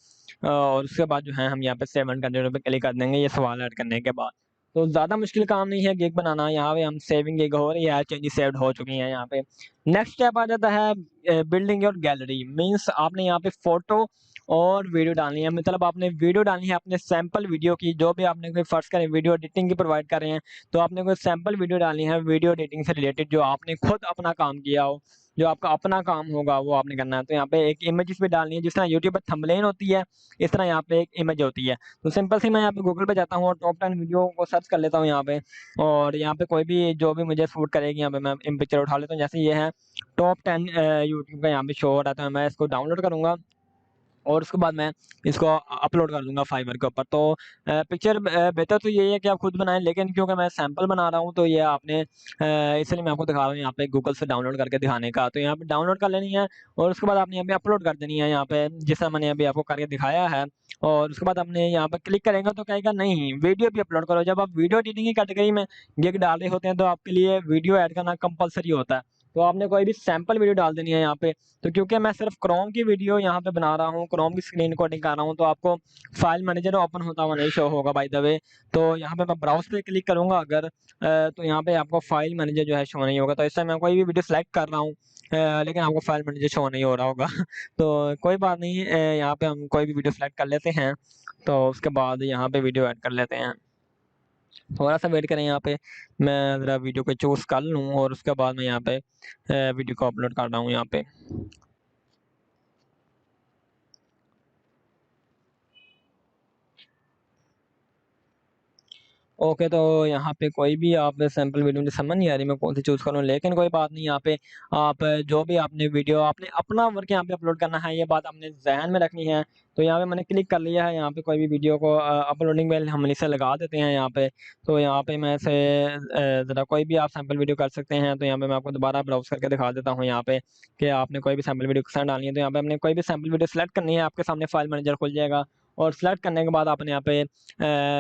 और उसके बाद जो है हम यहाँ पे सेव एंड कंटिन्यू पे क्लिक कर देंगे ये सवाल ऐड करने के बाद। तो ज़्यादा मुश्किल काम नहीं है गिग बनाना। यहाँ पे हम सेविंग गिग हो रही है, चेंजेस सेव्ड हो चुकी हैं। यहाँ पे नेक्स्ट स्टेप आ जाता है बिल्डिंग योर गैलरी। मीन्स आपने यहाँ पे फोटो और वीडियो डालनी है, मतलब आपने वीडियो डालनी है अपने सैंपल वीडियो की। जो भी आपने कोई फर्स्ट करें वीडियो एडिटिंग की प्रोवाइड कर रहे हैं तो आपने कोई सैंपल वीडियो डालनी है वीडियो एडिटिंग से रिलेटेड, जो आपने खुद अपना काम किया हो, जो आपका अपना काम होगा वो आपने करना है। तो यहाँ पे एक इमेजेस भी डालनी है, जिस तरह यूट्यूब पर थंबनेल होती है इस तरह यहाँ पे एक इमेज होती है। तो सिंपल सी मैं यहाँ पे गूगल पे जाता हूँ और टॉप 10 वीडियो को सर्च कर लेता हूँ यहाँ पे, और यहाँ पे कोई भी जो भी मुझे सूट करेगी यहाँ पे मैं इन पिक्चर उठा लेता हूँ। जैसे ये है टॉप 10 यूट्यूब का यहाँ पे शो हो रहा था, मैं इसको डाउनलोड करूँगा और उसके बाद मैं इसको अपलोड कर दूंगा फाइवर के ऊपर। तो पिक्चर बेहतर तो यही है कि आप खुद बनाएं, लेकिन क्योंकि मैं सैंपल बना रहा हूँ तो ये आपने इसलिए मैं आपको दिखा रहा हूँ यहाँ पे गूगल से डाउनलोड करके दिखाने का। तो यहाँ पे डाउनलोड कर लेनी है और उसके बाद आपने यहाँ पे अपलोड कर देनी है, यहाँ पे जैसा मैंने अभी आपको करके दिखाया है। और उसके बाद आपने यहाँ पे क्लिक करेंगे तो कहेगा नहीं वीडियो भी अपलोड करो। जब आप वीडियो एडिटिंग की कैटेगरी में गिग डाल रहे होते हैं तो आपके लिए वीडियो ऐड करना कंपलसरी होता है। तो आपने कोई भी सैंपल वीडियो डाल देनी है यहाँ पे। तो क्योंकि मैं सिर्फ क्रोम की वीडियो यहाँ पे बना रहा हूँ, क्रोम की स्क्रीन रिकॉर्डिंग कर रहा हूँ, तो आपको फाइल मैनेजर ओपन होता हुआ नहीं शो होगा बाय द वे। तो यहाँ पे मैं ब्राउज पे क्लिक करूँगा अगर तो यहाँ पे आपको फाइल मैनेजर जो है शो नहीं होगा। तो इस टाइम मैं कोई भी वीडियो सेलेक्ट कर रहा हूँ लेकिन आपको फाइल मैनेजर शो नहीं हो रहा होगा तो कोई बात नहीं, यहाँ पे हम कोई भी वीडियो सेलेक्ट कर लेते हैं। तो उसके बाद यहाँ पे वीडियो ऐड कर लेते हैं। थोड़ा सा वेट करें, यहाँ पे मैं ज़रा वीडियो को चूज़ कर लूँ और उसके बाद मैं यहाँ पे वीडियो को अपलोड कर रहा हूँ यहाँ पे। ओके, तो यहाँ पे कोई भी आप सैंपल वीडियो मुझे समझ नहीं आ रही मैं कौन सी चूज़ करूँ, लेकिन कोई बात नहीं। यहाँ पे आप जो भी आपने वीडियो आपने अपना वर्क यहाँ पे अपलोड करना है, ये बात आपने ज़हन में रखनी है। तो यहाँ पे मैंने क्लिक कर लिया है, यहाँ पे कोई भी वीडियो को अपलोडिंग में हम इसे लगा देते हैं यहाँ पे। तो यहाँ पे मैं इसे ज़रा कोई भी आप सैंपल वीडियो कर सकते हैं। तो यहाँ पे मैं आपको दोबारा ब्राउज़ करके दिखा देता हूँ यहाँ पे कि आपने कोई भी सैंपल वीडियो किस तरह डालनी है। तो यहाँ पे हमने कोई भी सैंपल वीडियो सेलेक्ट करनी है, आपके सामने फाइल मैनेजर खुल जाएगा और सेलेक्ट करने के बाद आपने यहाँ पे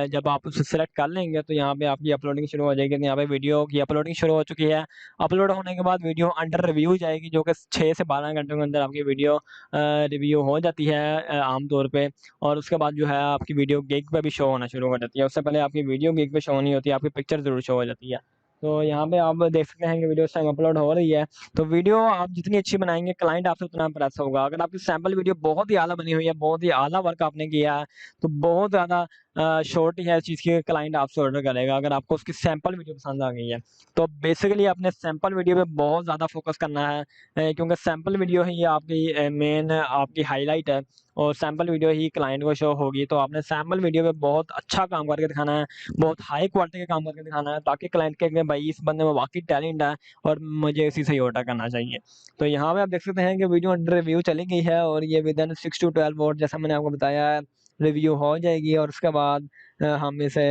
जब आप उसे सेलेक्ट कर लेंगे तो यहाँ पे आपकी अपलोडिंग शुरू हो जाएगी। तो यहाँ पे वीडियो की अपलोडिंग शुरू हो चुकी है। अपलोड होने के बाद वीडियो अंडर रिव्यू जाएगी, जो कि 6 से 12 घंटों के अंदर आपकी वीडियो रिव्यू हो जाती है आम तौर पे। और उसके बाद जो है आपकी वीडियो गिग पे भी शो होना शुरू हो जाती है। उससे पहले आपकी वीडियो गिग पे शो नहीं होती, आपकी पिक्चर ज़रूर शो हो जाती है। तो यहाँ पे आप देख सकते हैं कि वीडियो इस टाइम अपलोड हो रही है। तो वीडियो आप जितनी अच्छी बनाएंगे क्लाइंट आपसे उतना इम्प्रेस होगा। अगर आपकी सैंपल वीडियो बहुत ही आला बनी हुई है, बहुत ही आला वर्क आपने किया है, तो बहुत ज़्यादा शॉर्ट है इस चीज़ की, क्लाइंट आपसे ऑर्डर करेगा अगर आपको उसकी सैंपल वीडियो पसंद आ गई है। तो बेसिकली आपने सैंपल वीडियो पे बहुत ज़्यादा फोकस करना है क्योंकि सैंपल वीडियो ही आपकी मेन आपकी हाईलाइट है और सैंपल वीडियो ही क्लाइंट को शो होगी। तो आपने सैंपल वीडियो पे बहुत अच्छा काम करके दिखाना है, बहुत हाई क्वालिटी का काम करके दिखाना है, ताकि क्लाइंट के भाई इस बंदे में वाकई टैलेंट है और मुझे इसी से ही ऑर्डर करना चाहिए। तो यहाँ पे आप देख सकते हैं कि वीडियो अंडर रिव्यू चली गई है और ये विद इन 6 to 12 आवर जैसा मैंने आपको बताया है रिव्यू हो जाएगी। और उसके बाद हम इसे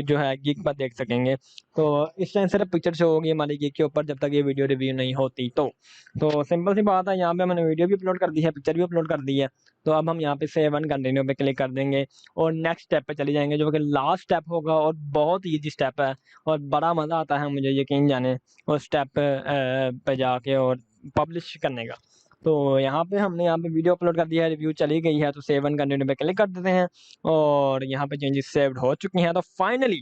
जो है गिग पर देख सकेंगे। तो इस टाइम सिर्फ पिक्चर शो होगी हमारी गिग के ऊपर जब तक ये वीडियो रिव्यू नहीं होती। तो सिंपल सी बात है, यहाँ पे मैंने वीडियो भी अपलोड कर दी है, पिक्चर भी अपलोड कर दी है। तो अब हम यहाँ पे सेव एंड कंटिन्यू पे क्लिक कर देंगे और नेक्स्ट स्टेप पे चले जाएंगे, जो कि लास्ट स्टेप होगा और बहुत ईजी स्टेप है और बड़ा मज़ा आता है मुझे यकीन जाने उस स्टेप पे जाके और पब्लिश करने का। तो यहाँ पे हमने यहाँ पे वीडियो अपलोड कर दिया है, रिव्यू चली गई है, तो सेव एंड कंटिन्यू पे क्लिक कर देते हैं और यहाँ पे चेंजेस सेव्ड हो चुकी हैं। तो फाइनली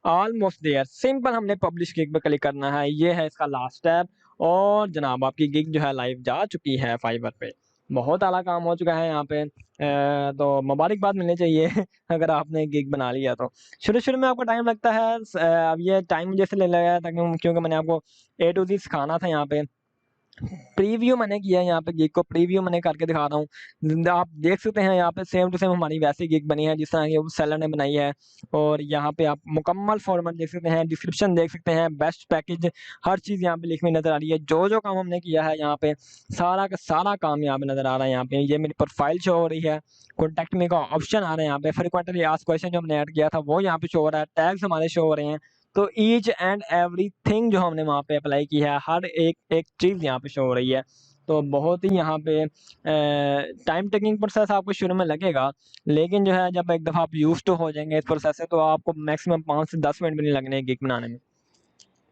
ऑलमोस्ट देयर, सिंपल हमने पब्लिश गिग पे क्लिक करना है, ये है इसका लास्ट स्टेप। और जनाब आपकी गिग जो है लाइव जा चुकी है फाइवर पे। बहुत आला काम हो चुका है यहाँ पे तो मुबारकबाद मिलनी चाहिए अगर आपने गिग बना लिया तो। शुरू शुरू में आपको टाइम लगता है, अब ये टाइम जैसे ले लगा था क्योंकि मैंने आपको A to Z सिखाना था यहाँ पे। प्रीव्यू मैंने किया है यहाँ पे, गिग को प्रीव्यू मैंने करके दिखा रहा हूँ। आप देख सकते हैं यहाँ पे सेम टू सेम हमारी वैसी गिग बनी है जिस तरह की सेलर ने बनाई है। और यहाँ पे आप मुकम्मल फॉर्मेट देख सकते हैं, डिस्क्रिप्शन देख सकते हैं, बेस्ट पैकेज, हर चीज़ यहाँ पे लिखी हुई नजर आ रही है। जो जो काम हमने किया है यहाँ पे सारा का सारा काम यहाँ पे नजर आ रहा है। यहाँ पे ये मेरी प्रोफाइल शो हो रही है, कॉन्टैक्ट मी का ऑप्शन आ रहा है यहाँ पे, फ्रीक्वेंटली आस्क्ड क्वेश्चन जो हमने ऐड किया था वो यहाँ पे शो हो रहा है, टैग्स हमारे शो हो रहे हैं। तो ईच एंड एवरीथिंग जो हमने वहाँ पे अप्लाई की है, हर एक एक चीज़ यहाँ पे शो हो रही है। तो बहुत ही यहाँ पे टाइम टेकिंग प्रोसेस आपको शुरू में लगेगा, लेकिन जो है जब एक दफ़ा आप यूज टू हो जाएंगे इस प्रोसेस से, तो आपको मैक्सिमम 5 से 10 मिनट भी नहीं लगने गिग बनाने में।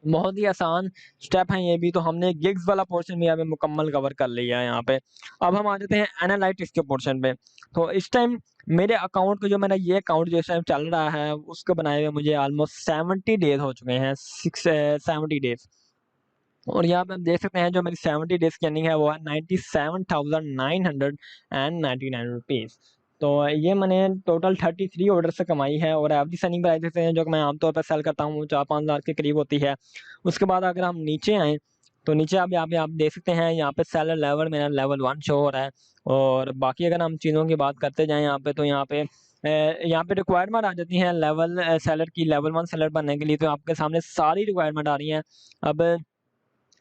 बहुत ही आसान स्टेप है ये भी। तो हमने गिग्स वाला पोर्शन भी यहाँ पे मुकम्मल कवर कर लिया है यहाँ पे। अब हम आ जाते हैं एनालिटिक्स के पोर्शन पे। तो इस टाइम मेरे अकाउंट को, जो मेरा ये अकाउंट जो इस टाइम चल रहा है, उसको बनाए हुए मुझे ऑलमोस्ट 70 डेज हो चुके हैं, 70 डेज। और यहाँ पे हम देख सकते हैं जो मेरी 70 डेज की अर्निंग है वो है 97,999 रुपीज़। तो ये मैंने टोटल 33 ऑर्डर से कमाई है। और एवरेज सेलिंग प्राइस देखते हैं जो कि मैं आमतौर पर सेल करता हूँ 4-5 हज़ार के करीब होती है। उसके बाद अगर हम नीचे आएँ तो नीचे आप यहाँ पे आप देख सकते हैं, यहाँ पे सेलर लेवल मेरा लेवल 1 शो हो रहा है। और बाकी अगर हम चीज़ों की बात करते जाएँ यहाँ पे, तो यहाँ पे रिक्वायरमेंट आ जाती है लेवल सेलर की, लेवल 1 सेलर बनने के लिए। तो आपके सामने सारी रिक्वायरमेंट आ रही हैं। अब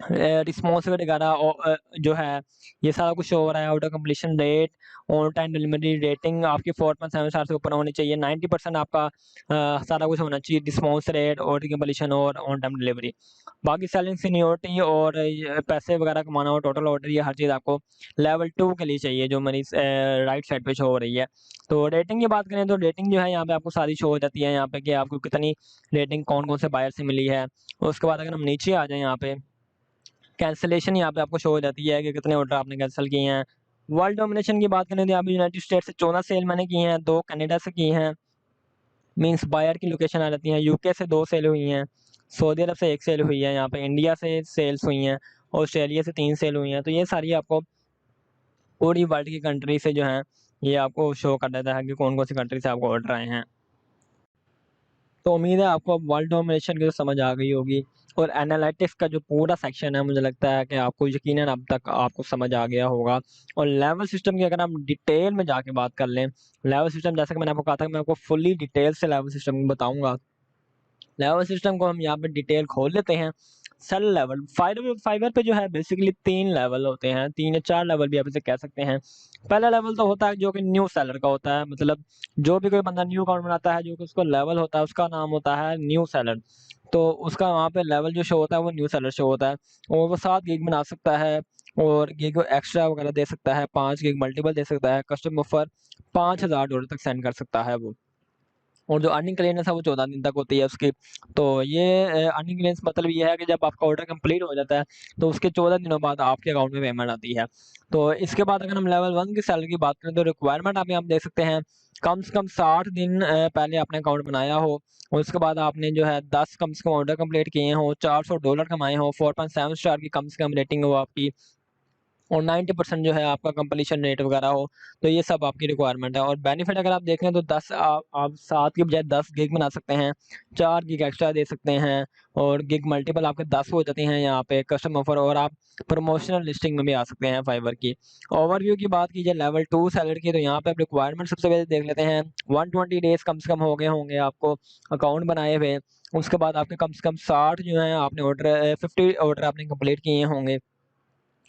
रिस्पॉन्स रेट वगैरह जो है ये सारा कुछ हो रहा है। Auto completion rate, on time delivery rating आपकी 4.7 स्टार से ऊपर होनी चाहिए। 90% आपका सारा कुछ होना चाहिए, रिस्पॉन्स रेट, ऑटो कंप्लीशन और ऑन टाइम डिलीवरी। बाकी सेलिंग सीनियोरिटी और पैसे वगैरह कमाना हो, टोटल ऑर्डर, ये हर चीज़ आपको लेवल 2 के लिए चाहिए, जो मेरी राइट साइड पे शो हो रही है। तो रेटिंग की बात करें तो रेटिंग जो है यहाँ पे आपको सारी शो हो जाती है यहाँ पे, कि आपको कितनी रेटिंग कौन कौन से बायर से मिली है। उसके बाद अगर हम नीचे आ जाए यहाँ पे, कैंसलेशन यहाँ पे आपको शो हो जाती है कि कितने ऑर्डर आपने कैंसिल किए हैं। वर्ल्ड डोमिनेशन की बात करें तो यहाँ पे यूनाइटेड स्टेट से 14 सेल मैंने की हैं, 2 कनाडा से की हैं, मींस बायर की लोकेशन आ जाती है। यूके से 2 सेल हुई हैं, सऊदी अरब से 1 सेल हुई है, यहाँ पे इंडिया से सेल्स हुई हैं, ऑस्ट्रेलिया से 3 सेल हुई हैं। तो ये सारी आपको पूरी वर्ल्ड की कंट्री से जो है ये आपको शो कर देता है कि कौन कौन सी कंट्री से आपको ऑर्डर आए हैं। तो उम्मीद है आपको अब वर्ल्ड डोमिनेशन की तो समझ आ गई होगी। और एनालिटिक्स का जो पूरा सेक्शन है, मुझे लगता है कि आपको यकीनन अब तक आपको समझ आ गया होगा। और लेवल सिस्टम की अगर हम डिटेल में जाके बात कर लें, लेवल सिस्टम जैसा कि मैंने आपको कहा था कि मैं आपको फुल्ली डिटेल से लेवल सिस्टम बताऊंगा। लेवल सिस्टम को हम यहाँ पे डिटेल खोल लेते हैं। सेल लेवल फाइवर फाइवर पे जो है बेसिकली 3 लेवल होते हैं, 3 या 4 लेवल भी आप इसे कह सकते हैं। पहला लेवल तो होता है जो कि न्यू सेलर का होता है, मतलब जो भी कोई बंदा न्यू अकाउंट बनाता है, जो कि उसको लेवल होता है उसका नाम होता है न्यू सेलर। तो उसका वहाँ पे लेवल जो शो होता है वो न्यू सेलर शो होता है। और वो 7 गिग बना सकता है, और गिग एक्स्ट्रा वगैरह दे सकता है, 5 गिग मल्टीपल दे सकता है, कस्टम ऑफर $5,000 तक सेंड कर सकता है वो। और जो अर्निंग क्लियरेंस है वो 14 दिन तक होती है उसकी। तो ये अर्निंग क्लियरेंस मतलब ये है कि जब आपका ऑर्डर कंप्लीट हो जाता है तो उसके 14 दिनों बाद आपके अकाउंट में पेमेंट आती है। तो इसके बाद अगर हम लेवल 1 की सैलरी की बात करें तो रिक्वायरमेंट आप यहाँ पे देख सकते हैं, कम से कम 60 दिन पहले आपने अकाउंट बनाया हो, और उसके बाद आपने जो है 10 कम से कम ऑर्डर कंप्लीट किए हो, $400 कमाए हो, 4.7 स्टार की कम से कम रेटिंग हो आपकी, और 90% जो है आपका कंप्लीशन रेट वगैरह हो। तो ये सब आपकी रिक्वायरमेंट है। और बेनिफिट अगर आप देखें तो 10 आप 7 की बजाय 10 गिग बना सकते हैं, 4 गिग एक्स्ट्रा दे सकते हैं, और गिग मल्टीपल आपके 10 हो जाते हैं यहाँ पे कस्टम ऑफर। और आप प्रमोशनल लिस्टिंग में भी आ सकते हैं फाइवर की। ओवरव्यू की बात कीजिए लेवल 2 सैलरी की, तो यहाँ पे आप रिक्वायरमेंट सबसे पहले देख लेते हैं। 120 डेज कम से कम हो गए होंगे आपको अकाउंट बनाए हुए। उसके बाद आपके कम से कम 60 जो है आपने ऑर्डर 50 ऑर्डर आपने कंप्लीट किए होंगे,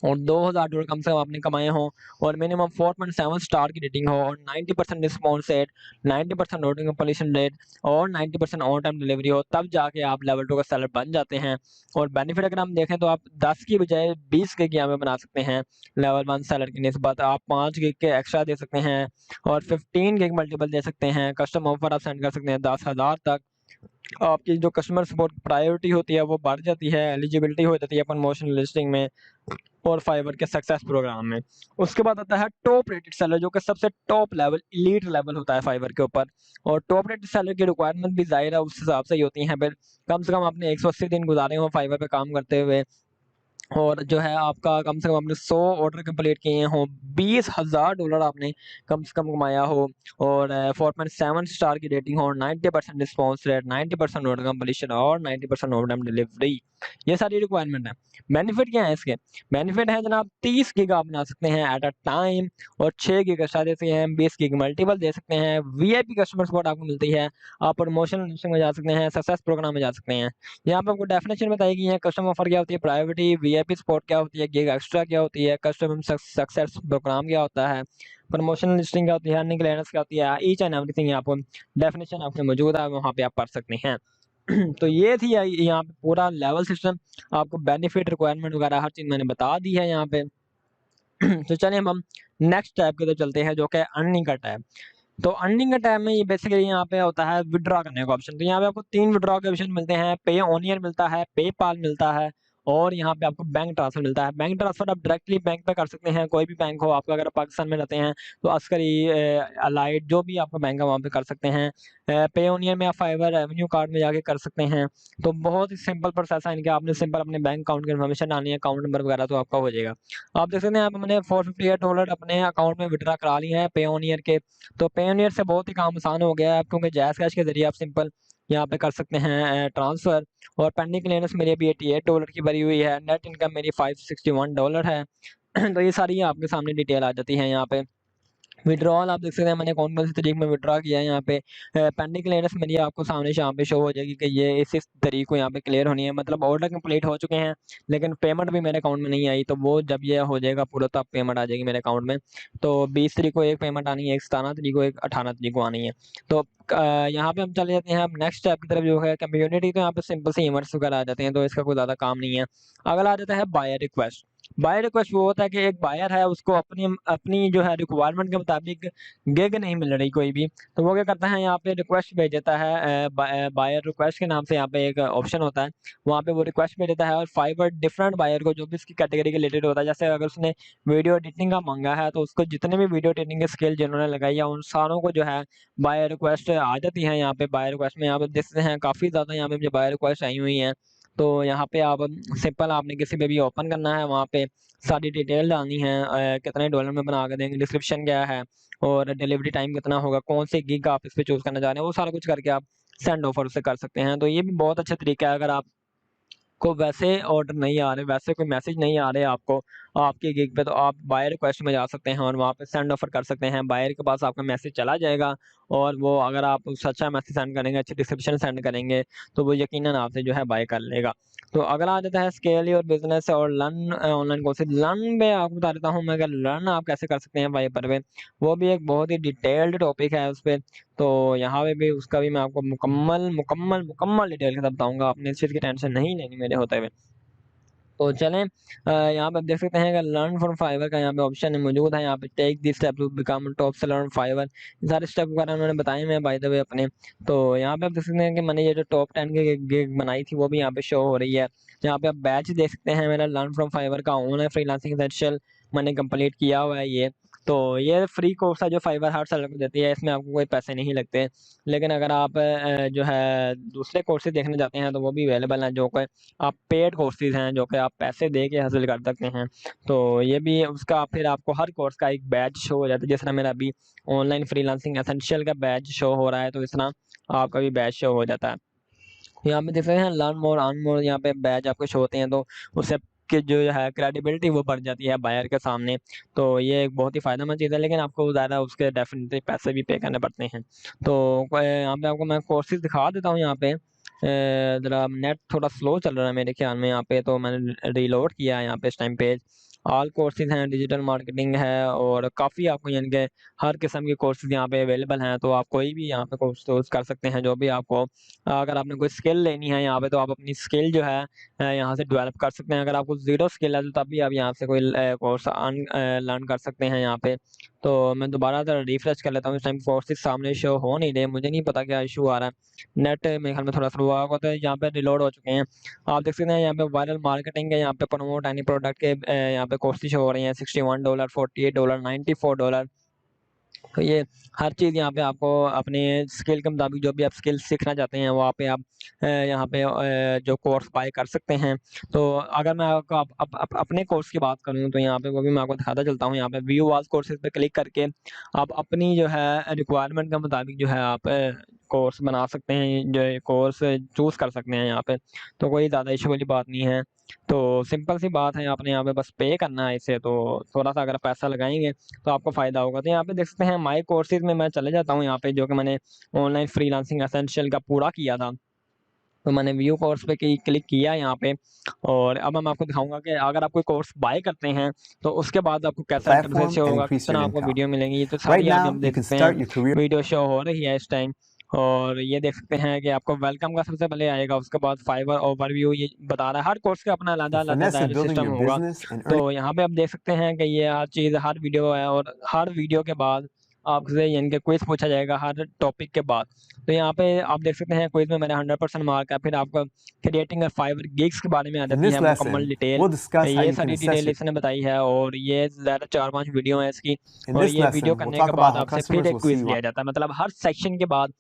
और $2,000 कम से कम आपने कमाए हों, और मिनिमम 4.7 स्टार की रेटिंग हो, और 90% response rate, 90% order completion rate, और 90% ऑन टाइम डिलीवरी हो, तब जाके आप लेवल 2 का सेलर बन जाते हैं। और बेनिफिट अगर हम देखें तो आप 10 की बजाय 20 गिग यहाँ पे बना सकते हैं लेवल 1 सेलर की निस्बत। आप 5 गिग के एक्स्ट्रा दे सकते हैं, और 15 गिग मल्टीपल दे सकते हैं, कस्टम ऑफर आप सेंड कर सकते हैं 10,000 तक। आपकी जो कस्टमर सपोर्ट प्रायोरिटी होती है वो बढ़ जाती है, एलिजिबिलिटी हो जाती है प्रमोशन लिस्टिंग में और फाइवर के सक्सेस प्रोग्राम में। उसके बाद आता है टॉप रेटेड सेलर, जो कि सबसे टॉप लेवल इलीट लेवल होता है फाइवर के ऊपर। और टॉप रेटेड सेलर की रिक्वायरमेंट भी जाहिर है उस हिसाब से ही होती है। फिर कम से कम आपने 180 दिन गुजारे हो फाइवर पे काम करते हुए, और जो है आपका कम से कम आपने 100 ऑर्डर कंप्लीट किए हों, $20,000 आपने कम से कम कमाया हो, और 4.7 स्टार की रेटिंग हो, 90% रिस्पॉन्स रेट, 90% ऑर्डर कंप्लीशन और 90% ऑन टाइम डिलीवरी। ये सारी रिक्वायरमेंट है। बेनिफिट क्या है इसके? बेनिफिट है जनाब 30 गीग आप बना सकते हैं एट अ टाइम, और 6 गीग एक्स्ट्रा देते हैं, 20 गीग मल्टीपल दे सकते हैं, वीआईपी कस्टमर सपोर्ट आपको मिलती है, आप प्रमोशनल लिस्टिंग में जा सकते हैं, सक्सेस प्रोग्राम में जा सकते हैं। यहाँ पे आपको डेफिनेशन बताई गई है, कस्टमर ऑफर क्या होती है, प्रायोरिटी, वीआईपी सपोर्ट क्या होती है, गिग एक्स्ट्रा क्या होती है, कस्टमर सक्सेस प्रोग्राम क्या होता है, प्रमोशनल लिस्टिंग क्या होती है, अर्निंग क्लियरेंस क्या होती है, ईच एंड एवरीथिंग आपको डेफिनेशन आपके मौजूद है, वहाँ पे आप पढ़ सकते हैं। तो ये थी यहाँ पे पूरा लेवल सिस्टम, आपको बेनिफिट रिक्वायरमेंट वगैरह हर चीज़ मैंने बता दी है यहाँ पे। तो चलिए हम नेक्स्ट टैब की तरफ चलते हैं, जो कि अर्निंग का टैब। तो अर्निंग के टाइम में ये बेसिकली यहाँ पे होता है विड्रॉ करने का ऑप्शन। तो यहाँ पे आपको 3 विड्रॉ के ऑप्शन मिलते हैं, पे ओनियर मिलता है, पेपाल मिलता है, और यहाँ पे आपको बैंक ट्रांसफर मिलता है। बैंक ट्रांसफर आप डायरेक्टली बैंक पे कर सकते हैं, कोई भी बैंक हो आपका, अगर आप पाकिस्तान में रहते हैं तो अस्करी, अलाइड, जो भी आपका बैंक है वहाँ पे कर सकते हैं। पे ओनियर में आप फाइवर रेवेन्यू कार्ड में जाके कर सकते हैं। तो बहुत ही सिंपल प्रोसेस है इनके, आपने सिंपल अपने बैंक अकाउंट की इन्फॉर्मेशन डालनी है, अकाउंट नंबर वगैरह, तो आपका हो जाएगा। आप देख सकते हैं यहाँ पे मैंने $458 अपने अकाउंट में विड्रा करा लिए हैं पे ओनियर के। तो पेयोनियर से बहुत ही काम आसान हो गया है, क्योंकि जैज़ कैश के जरिए आप सिंपल यहाँ पे कर सकते हैं ट्रांसफ़र। और पेंडिंग क्लियरेंस मेरी अभी $88 की भरी हुई है, नेट इनकम मेरी $561 है। तो ये सारी आपके सामने डिटेल आ जाती है यहाँ पे। विड्रॉल आप देख सकते हैं मैंने कौन-कौन सी तारीख में विड्रॉ किया है यहाँ पे। पेंडिंग क्लियरेंस मेरी आपको सामने यहाँ पे शो हो जाएगी कि ये इस तारीख को यहाँ पे क्लियर होनी है, मतलब ऑर्डर कंप्लीट हो चुके हैं, लेकिन पेमेंट भी मेरे अकाउंट में नहीं आई। तो वो जब ये हो जाएगा पूरा, तब पेमेंट आ जाएगी मेरे अकाउंट में। तो 20 तारीख को एक पेमेंट आनी है, एक 17 तारीख को, एक 18 तारीख को आनी है। तो यहाँ पे हम चले जाते हैं अब नेक्स्ट स्टेप की तरफ, जो है कम्युनिटी। तो यहाँ पे सिंपल से इवेंट्स वगैरह आ जाते हैं, तो इसका कोई ज़्यादा काम नहीं है। अगला आ जाता है बायर रिक्वेस्ट। बायर रिक्वेस्ट वो होता है कि एक बायर है, उसको अपनी अपनी जो है रिक्वायरमेंट के मुताबिक गिग नहीं मिल रही कोई भी, तो वो क्या करता है, यहाँ पे रिक्वेस्ट भेज देता है। बायर रिक्वेस्ट के नाम से यहाँ पे एक ऑप्शन होता है, वहाँ पे वो रिक्वेस्ट भेज देता है, और फाइवर डिफरेंट बायर को जो भी इसकी कैटेगरी के रिलेटेड होता है। जैसे अगर उसने वीडियो एडिटिंग का मांगा है, तो उसको जितने भी वीडियो एडिटिंग के स्किल जिन्होंने लगाई है, उन सारों को जो है बायर रिक्वेस्ट आ जाती है। यहाँ पे बायर रिक्वेस्ट में यहाँ पे देखते हैं काफ़ी ज़्यादा यहाँ पे मुझे बायर रिक्वेस्ट आई हुई हैं। तो यहाँ पे आप सिंपल आपने किसी पे भी ओपन करना है, वहाँ पे सारी डिटेल डालनी है, कितने डॉलर में बना के देंगे, डिस्क्रिप्शन क्या है, और डिलीवरी टाइम कितना होगा, कौन से गिग आप इस पे चूज़ करना चाह रहे हैं, वो सारा कुछ करके आप सेंड ऑफर उससे कर सकते हैं। तो ये भी बहुत अच्छा तरीका है, अगर आप को वैसे ऑर्डर नहीं आ रहे, वैसे कोई मैसेज नहीं आ रहे आपको आपके गिग पे, तो आप बायर रिक्वेस्ट में जा सकते हैं और वहाँ पे सेंड ऑफर कर सकते हैं। बायर के पास आपका मैसेज चला जाएगा, और वो अगर आप उससे अच्छा मैसेज सेंड करेंगे, अच्छी डिस्क्रिप्शन सेंड करेंगे, तो वो यकीनन आपसे जो है बाय कर लेगा। तो अगला आ जाता है स्केल योर बिजनेस और लर्न ऑनलाइन कोर्सेज। लर्न में आपको बता देता हूँ मैं, अगर लर्न आप कैसे कर सकते हैं वाइपर पे, वो भी एक बहुत ही डिटेल्ड टॉपिक है उस पे। तो यहाँ पे भी उसका भी मैं आपको मुकम्मल डिटेल के साथ बताऊँगा, आपने इस चीज़ की टेंशन नहीं लेनी मेरे होते हुए। तो चलें, यहाँ पे आप देख सकते हैं कि लर्न फ्रॉम फाइवर का यहाँ पे ऑप्शन मौजूद है। यहाँ पे take this step to become top seller on Fiverr, ये सारे स्टेप वगैरह उन्होंने बताए हुए हैं बाय द वे अपने। तो यहाँ पे आप देख सकते हैं कि मैंने ये जो टॉप 10 की गिग बनाई थी, वो भी यहाँ पे शो हो रही है। यहाँ पे आप बैच देख सकते हैं, मेरा लर्न फ्रॉम फाइवर का ऑनलाइन फ्रीलांसिंग एसेंशियल मैंने कंप्लीट किया हुआ है ये। तो ये फ्री कोर्स है जो फाइवर हर साल को देती है, इसमें आपको कोई पैसे नहीं लगते। लेकिन अगर आप जो है दूसरे कोर्सेज देखने जाते हैं, तो वो भी अवेलेबल हैं, जो कि आप पेड कोर्सेज हैं, जो कि आप पैसे दे के हासिल कर सकते हैं। तो ये भी उसका फिर आपको हर कोर्स का एक बैच शो हो जाता है, जिस तरह मेरा अभी ऑनलाइन फ्रीलांसिंग एसेंशियल का बैच शो हो रहा है, तो इस तरह आपका भी बैच शो हो जाता है। यहाँ पे देख रहे हैं लर्न मोर अर्न मोर, यहाँ पे बैच आपको शो होते हैं, तो उससे कि जो है क्रेडिबिलिटी वो बढ़ जाती है बायर के सामने। तो ये एक बहुत ही फ़ायदेमंद चीज़ है, लेकिन आपको ज़्यादा उसके डेफिनेटली पैसे भी पे करने पड़ते हैं। तो यहाँ पे आपको मैं कोर्सेज दिखा देता हूँ यहाँ पे। ज़रा नेट थोड़ा स्लो चल रहा है मेरे ख्याल में यहाँ पे, तो मैंने रीलोड किया है यहाँ पे इस टाइम पेज। ऑल कोर्सेज हैं, डिजिटल मार्केटिंग है, और काफ़ी आपको यानी कि हर किस्म के कोर्सेज यहाँ पे अवेलेबल हैं। तो आप कोई भी यहाँ पे कोर्स चूज़ कर सकते हैं, जो भी आपको, अगर आपने कोई स्किल लेनी है यहाँ पे, तो आप अपनी स्किल जो है यहाँ से डेवलप कर सकते हैं। अगर आपको ज़ीरो स्किल है, तो तब भी आप यहाँ से कोई कोर्स लर्न कर सकते हैं यहाँ पे। तो मैं दोबारा ज़रा रिफ्रेश कर लेता हूँ, इस टाइम कोर्सेज सामने शो हो नहीं रहे, मुझे नहीं पता क्या इशू आ रहा है। नेट मेरे ख्याल में थोड़ा स्लो आ होगा, तो यहाँ पे रिलोड हो चुके हैं। आप देख सकते हैं यहाँ पे वायरल मार्केटिंग है, यहाँ पे प्रमोट एनी प्रोडक्ट के यहाँ पे कोर्सेज शो हो रही हैं, $61, $48, $94, तो ये हर चीज़ यहाँ पे आपको अपने स्किल के मुताबिक जो भी आप स्किल सीखना चाहते हैं वहाँ पे आप यहाँ पे जो कोर्स बाय कर सकते हैं। तो अगर मैं आपको अपने कोर्स की बात करूँ तो यहाँ पे वो भी मैं आपको दिखाता चलता हूँ। यहाँ पे व्यू ऑल कोर्सेज़ पे क्लिक करके आप अपनी जो है रिक्वायरमेंट के मुताबिक जो है आप कोर्स बना सकते हैं, जो है कोर्स चूज़ कर सकते हैं यहाँ पे। तो कोई ज़्यादा इश्यू वाली बात नहीं है। तो सिंपल सी बात है, आपने यहाँ पे बस पे करना है इसे, तो थोड़ा-सा अगर पैसा लगाएँगे तो आपको फ़ायदा होगा। तो यहाँ पे देख सकते हैं माय कोर्सेज़ में मैं चले जाता हूँ यहाँ पे, जो कि मैंने ऑनलाइन फ्रीलांसिंग एसेंशियल का पूरा किया था। तो मैंने व्यू कोर्स पे क्लिक किया यहाँ पे, और अब मैं आपको दिखाऊँगा कि अगर आप कोई कोर्स बाय करते हैं तो उसके बाद आपको कैसा इंटरफेस platform शो and होगा, किस increase your तरह आपको income. वीडियो मिलेंगी। ये तो Right सारी आप now, you देख can सकते हैं, start your career. Video show हो रही है इस टाइम। और ये देख सकते हैं कि आपको वेलकम का सबसे पहले आएगा, उसके बाद फाइवर ओवरव्यू ये बता रहा है। हर कोर्स का अपना The अलग-अलग finesse of दायरा building सिस्टम your होगा। business and earning तो यहाँ पे आप देख सकते हैं कि ये हर चीज़, हर वीडियो है, और हर वीडियो के बाद आपसे यानी कि क्विज़ पूछा जाएगा हर टॉपिक के बाद। तो यहाँ पे आप देख सकते हैं क्विज़ में मेरा 100% मार्क है। फिर आपको क्रिएटिंग अ फाइवर गिग्स के बारे में आ In जाती this है मुकम्मल lesson, detail. we'll discuss how ये you can सारी assess डिटेल your. इसने बताई है, और ये ज़्यादा 4-5 वीडियो है इसकी। In और this ये वीडियो lesson, we'll करने के talk about बाद how आपसे फिर customers एक will see क्विज़ you. लिया जाता है, मतलब हर सेक्शन के बाद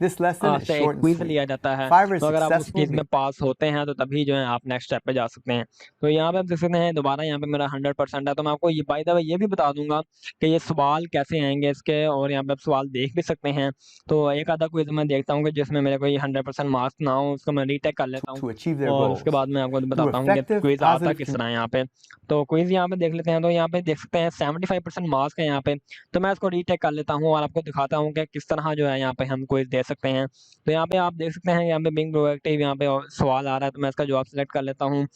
This lesson is आपसे एक short and क्विज़ sweet. लिया जाता है। Fiverr is तो अगर आप उस successful क्विज़ में पास होते हैं तो तभी जो है आप नेक्स्ट स्टेप पे जा सकते हैं। तो यहाँ पे आप देख सकते हैं दोबारा यहाँ पे मेरा 100% है। तो मैं आपको ये बाय द वे ये भी बता दूँगा कि ये सवाल कैसे आएँगे इसके, और यहाँ पे आप सवाल देख भी सकते हैं। तो एक आधा क्विज़ मैं देखता हूँ कि जिसमें मेरे को ये 100% मार्क्स ना हो, उसको मैं रीटेक कर लेता हूँ, to achieve their और उसके goals. बाद मैं आपको Through बताता हूँ कि effective, क्विज़ आता positive किस तरह है यहाँ पे। तो क्विज़ यहाँ पे देख लेते हैं, तो यहाँ पे देख सकते हैं 75% मार्क्स है यहाँ पे। तो मैं इसको रीटेक कर लेता हूँ और आपको दिखाता हूँ कि किस तरह जो है यहाँ पे हम क्विज़ दे सकते हैं। तो यहाँ पे आप देख सकते हैं, यहाँ पे बीइंग प्रोएक्टिव यहाँ पे सवाल आ रहा है, तो मैं इसका जवाब सेलेक्ट कर लेता हूँ।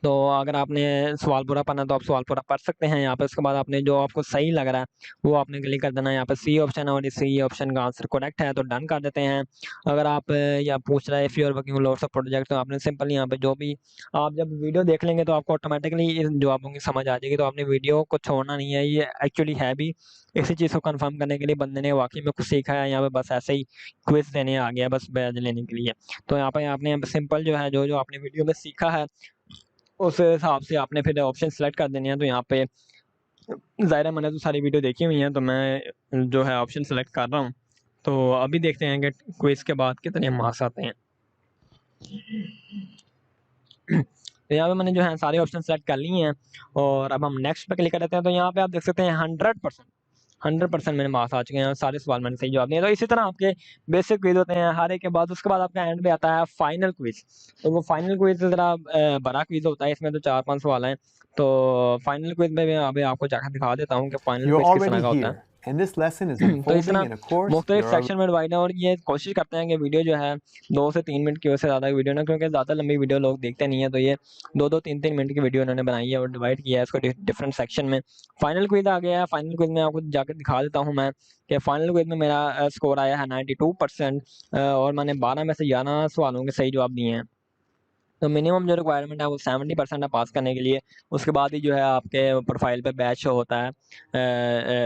तो अगर आपने सवाल पूरा पढ़ना है तो आप सवाल पूरा पढ़ सकते हैं यहाँ पे। उसके बाद आपने जो आपको सही लग रहा है वो आपने क्लिक कर देना है। यहाँ पे सी ऑप्शन है और इस सी ऑप्शन का आंसर करेक्ट है तो डन कर देते हैं। अगर आप या पूछ रहा है if you are working loads of project, तो आपने सिंपल यहाँ पे जो भी आप जब वीडियो देख लेंगे तो आपको ऑटोमेटिकली इन जवाबों की समझ आ जाएगी। तो आपने वीडियो को छोड़ना नहीं है, ये एक्चुअली है भी इसी चीज़ को कंफर्म करने के लिए, बंदे ने वाकई में कुछ सीखा है यहाँ पे, बस ऐसे ही क्विज देने आ गया बस बैज लेने के लिए। तो यहाँ पे आपने सिंपल जो है जो जो आपने वीडियो में सीखा है उस हिसाब से आपने फिर ऑप्शन सेलेक्ट कर देने हैं। तो यहाँ पे ज़ाहिर है मैंने तो सारी वीडियो देखी हुई हैं, तो मैं जो है ऑप्शन सेलेक्ट कर रहा हूँ। तो अभी देखते हैं कि क्विज़ के बाद कितने मार्क्स आते हैं। तो यहाँ पे मैंने जो है सारे ऑप्शन सेलेक्ट कर लिए हैं, और अब हम नेक्स्ट पे क्लिक कर देते हैं। तो यहाँ पे आप देख सकते हैं 100% मेरे मार्क्स आ चुके हैं, सारे सवाल मैंने सही जवाब दिए। तो इसी तरह आपके बेसिक क्विज होते हैं हर एक के बाद, उसके बाद आपका एंड पे आता है फाइनल क्विज। तो वो फाइनल क्विज ज़रा बड़ा क्विज होता है, इसमें तो 4-5 सवाल हैं। तो फाइनल क्विज में मैं अभी आपको जाकर दिखा देता हूँ कि फाइनल You're क्विज किस तरह already का होता है। here, and this lesson is तो इस unfolding तरह in a course मुख्तलिफ you're already. सेक्शन में डिवाइड है, और ये कोशिश करते हैं कि वीडियो जो है 2 से 3 मिनट की, उससे ज़्यादा वीडियो ना, क्योंकि ज़्यादा लंबी वीडियो लोग देखते नहीं है। तो ये 2-2 3-3 मिनट की वीडियो इन्होंने बनाई है और डिवाइड किया है इसको डिफरेंट सेक्शन में। फाइनल क्विज आ गया है, फाइनल क्विज में आपको जाकर दिखा देता हूँ मैं कि फाइनल क्विज में मेरा स्कोर आया है 92%, और मैंने 12 में से 11 सवालों के सही जवाब दिए हैं। तो मिनिमम जो रिक्वायरमेंट है वो 70% है पास करने के लिए। उसके बाद ही जो है आपके प्रोफाइल पे बैच शो होता है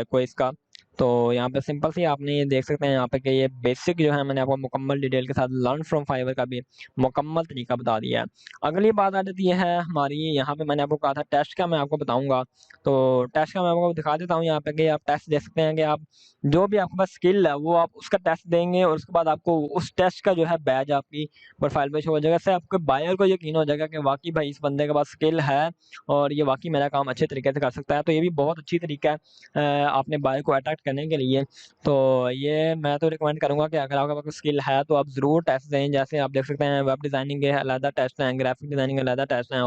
क्विज़ का। तो यहाँ पे सिंपल सी आपने ये देख सकते हैं यहाँ पे कि ये बेसिक जो है मैंने आपको मुकम्मल डिटेल के साथ लर्न फ्रॉम फाइवर का भी मुकम्मल तरीका बता दिया है। अगली बात आ जाती है हमारी, यहाँ पे मैंने आपको कहा था टेस्ट का मैं आपको बताऊँगा। तो टेस्ट का मैं आपको दिखा देता हूँ यहाँ पे कि आप टेस्ट दे सकते हैं कि आप जो भी आपके पास स्किल है वो आप उसका टेस्ट देंगे, और उसके बाद आपको उस टेस्ट का जो है बैज आपकी प्रोफाइल पे शो हो जाएगा। इससे आपके बायर को यकीन हो जाएगा कि वाक़ई भाई इस बंदे के पास स्किल है और ये वाक़ई मेरा काम अच्छे तरीके से कर सकता है। तो ये भी बहुत अच्छी तरीका है अपने बायर को अट्रैक्ट करने के लिए। तो ये मैं तो रिकमेंड करूँगा कि अगर आपके पास स्किल है तो आप ज़रूर टेस्ट दें। जैसे आप देख सकते हैं वेब डिज़ाइनिंग के अलग टेस्ट हैं, ग्राफिक डिज़ाइनिंग के अलग टेस्ट हैं,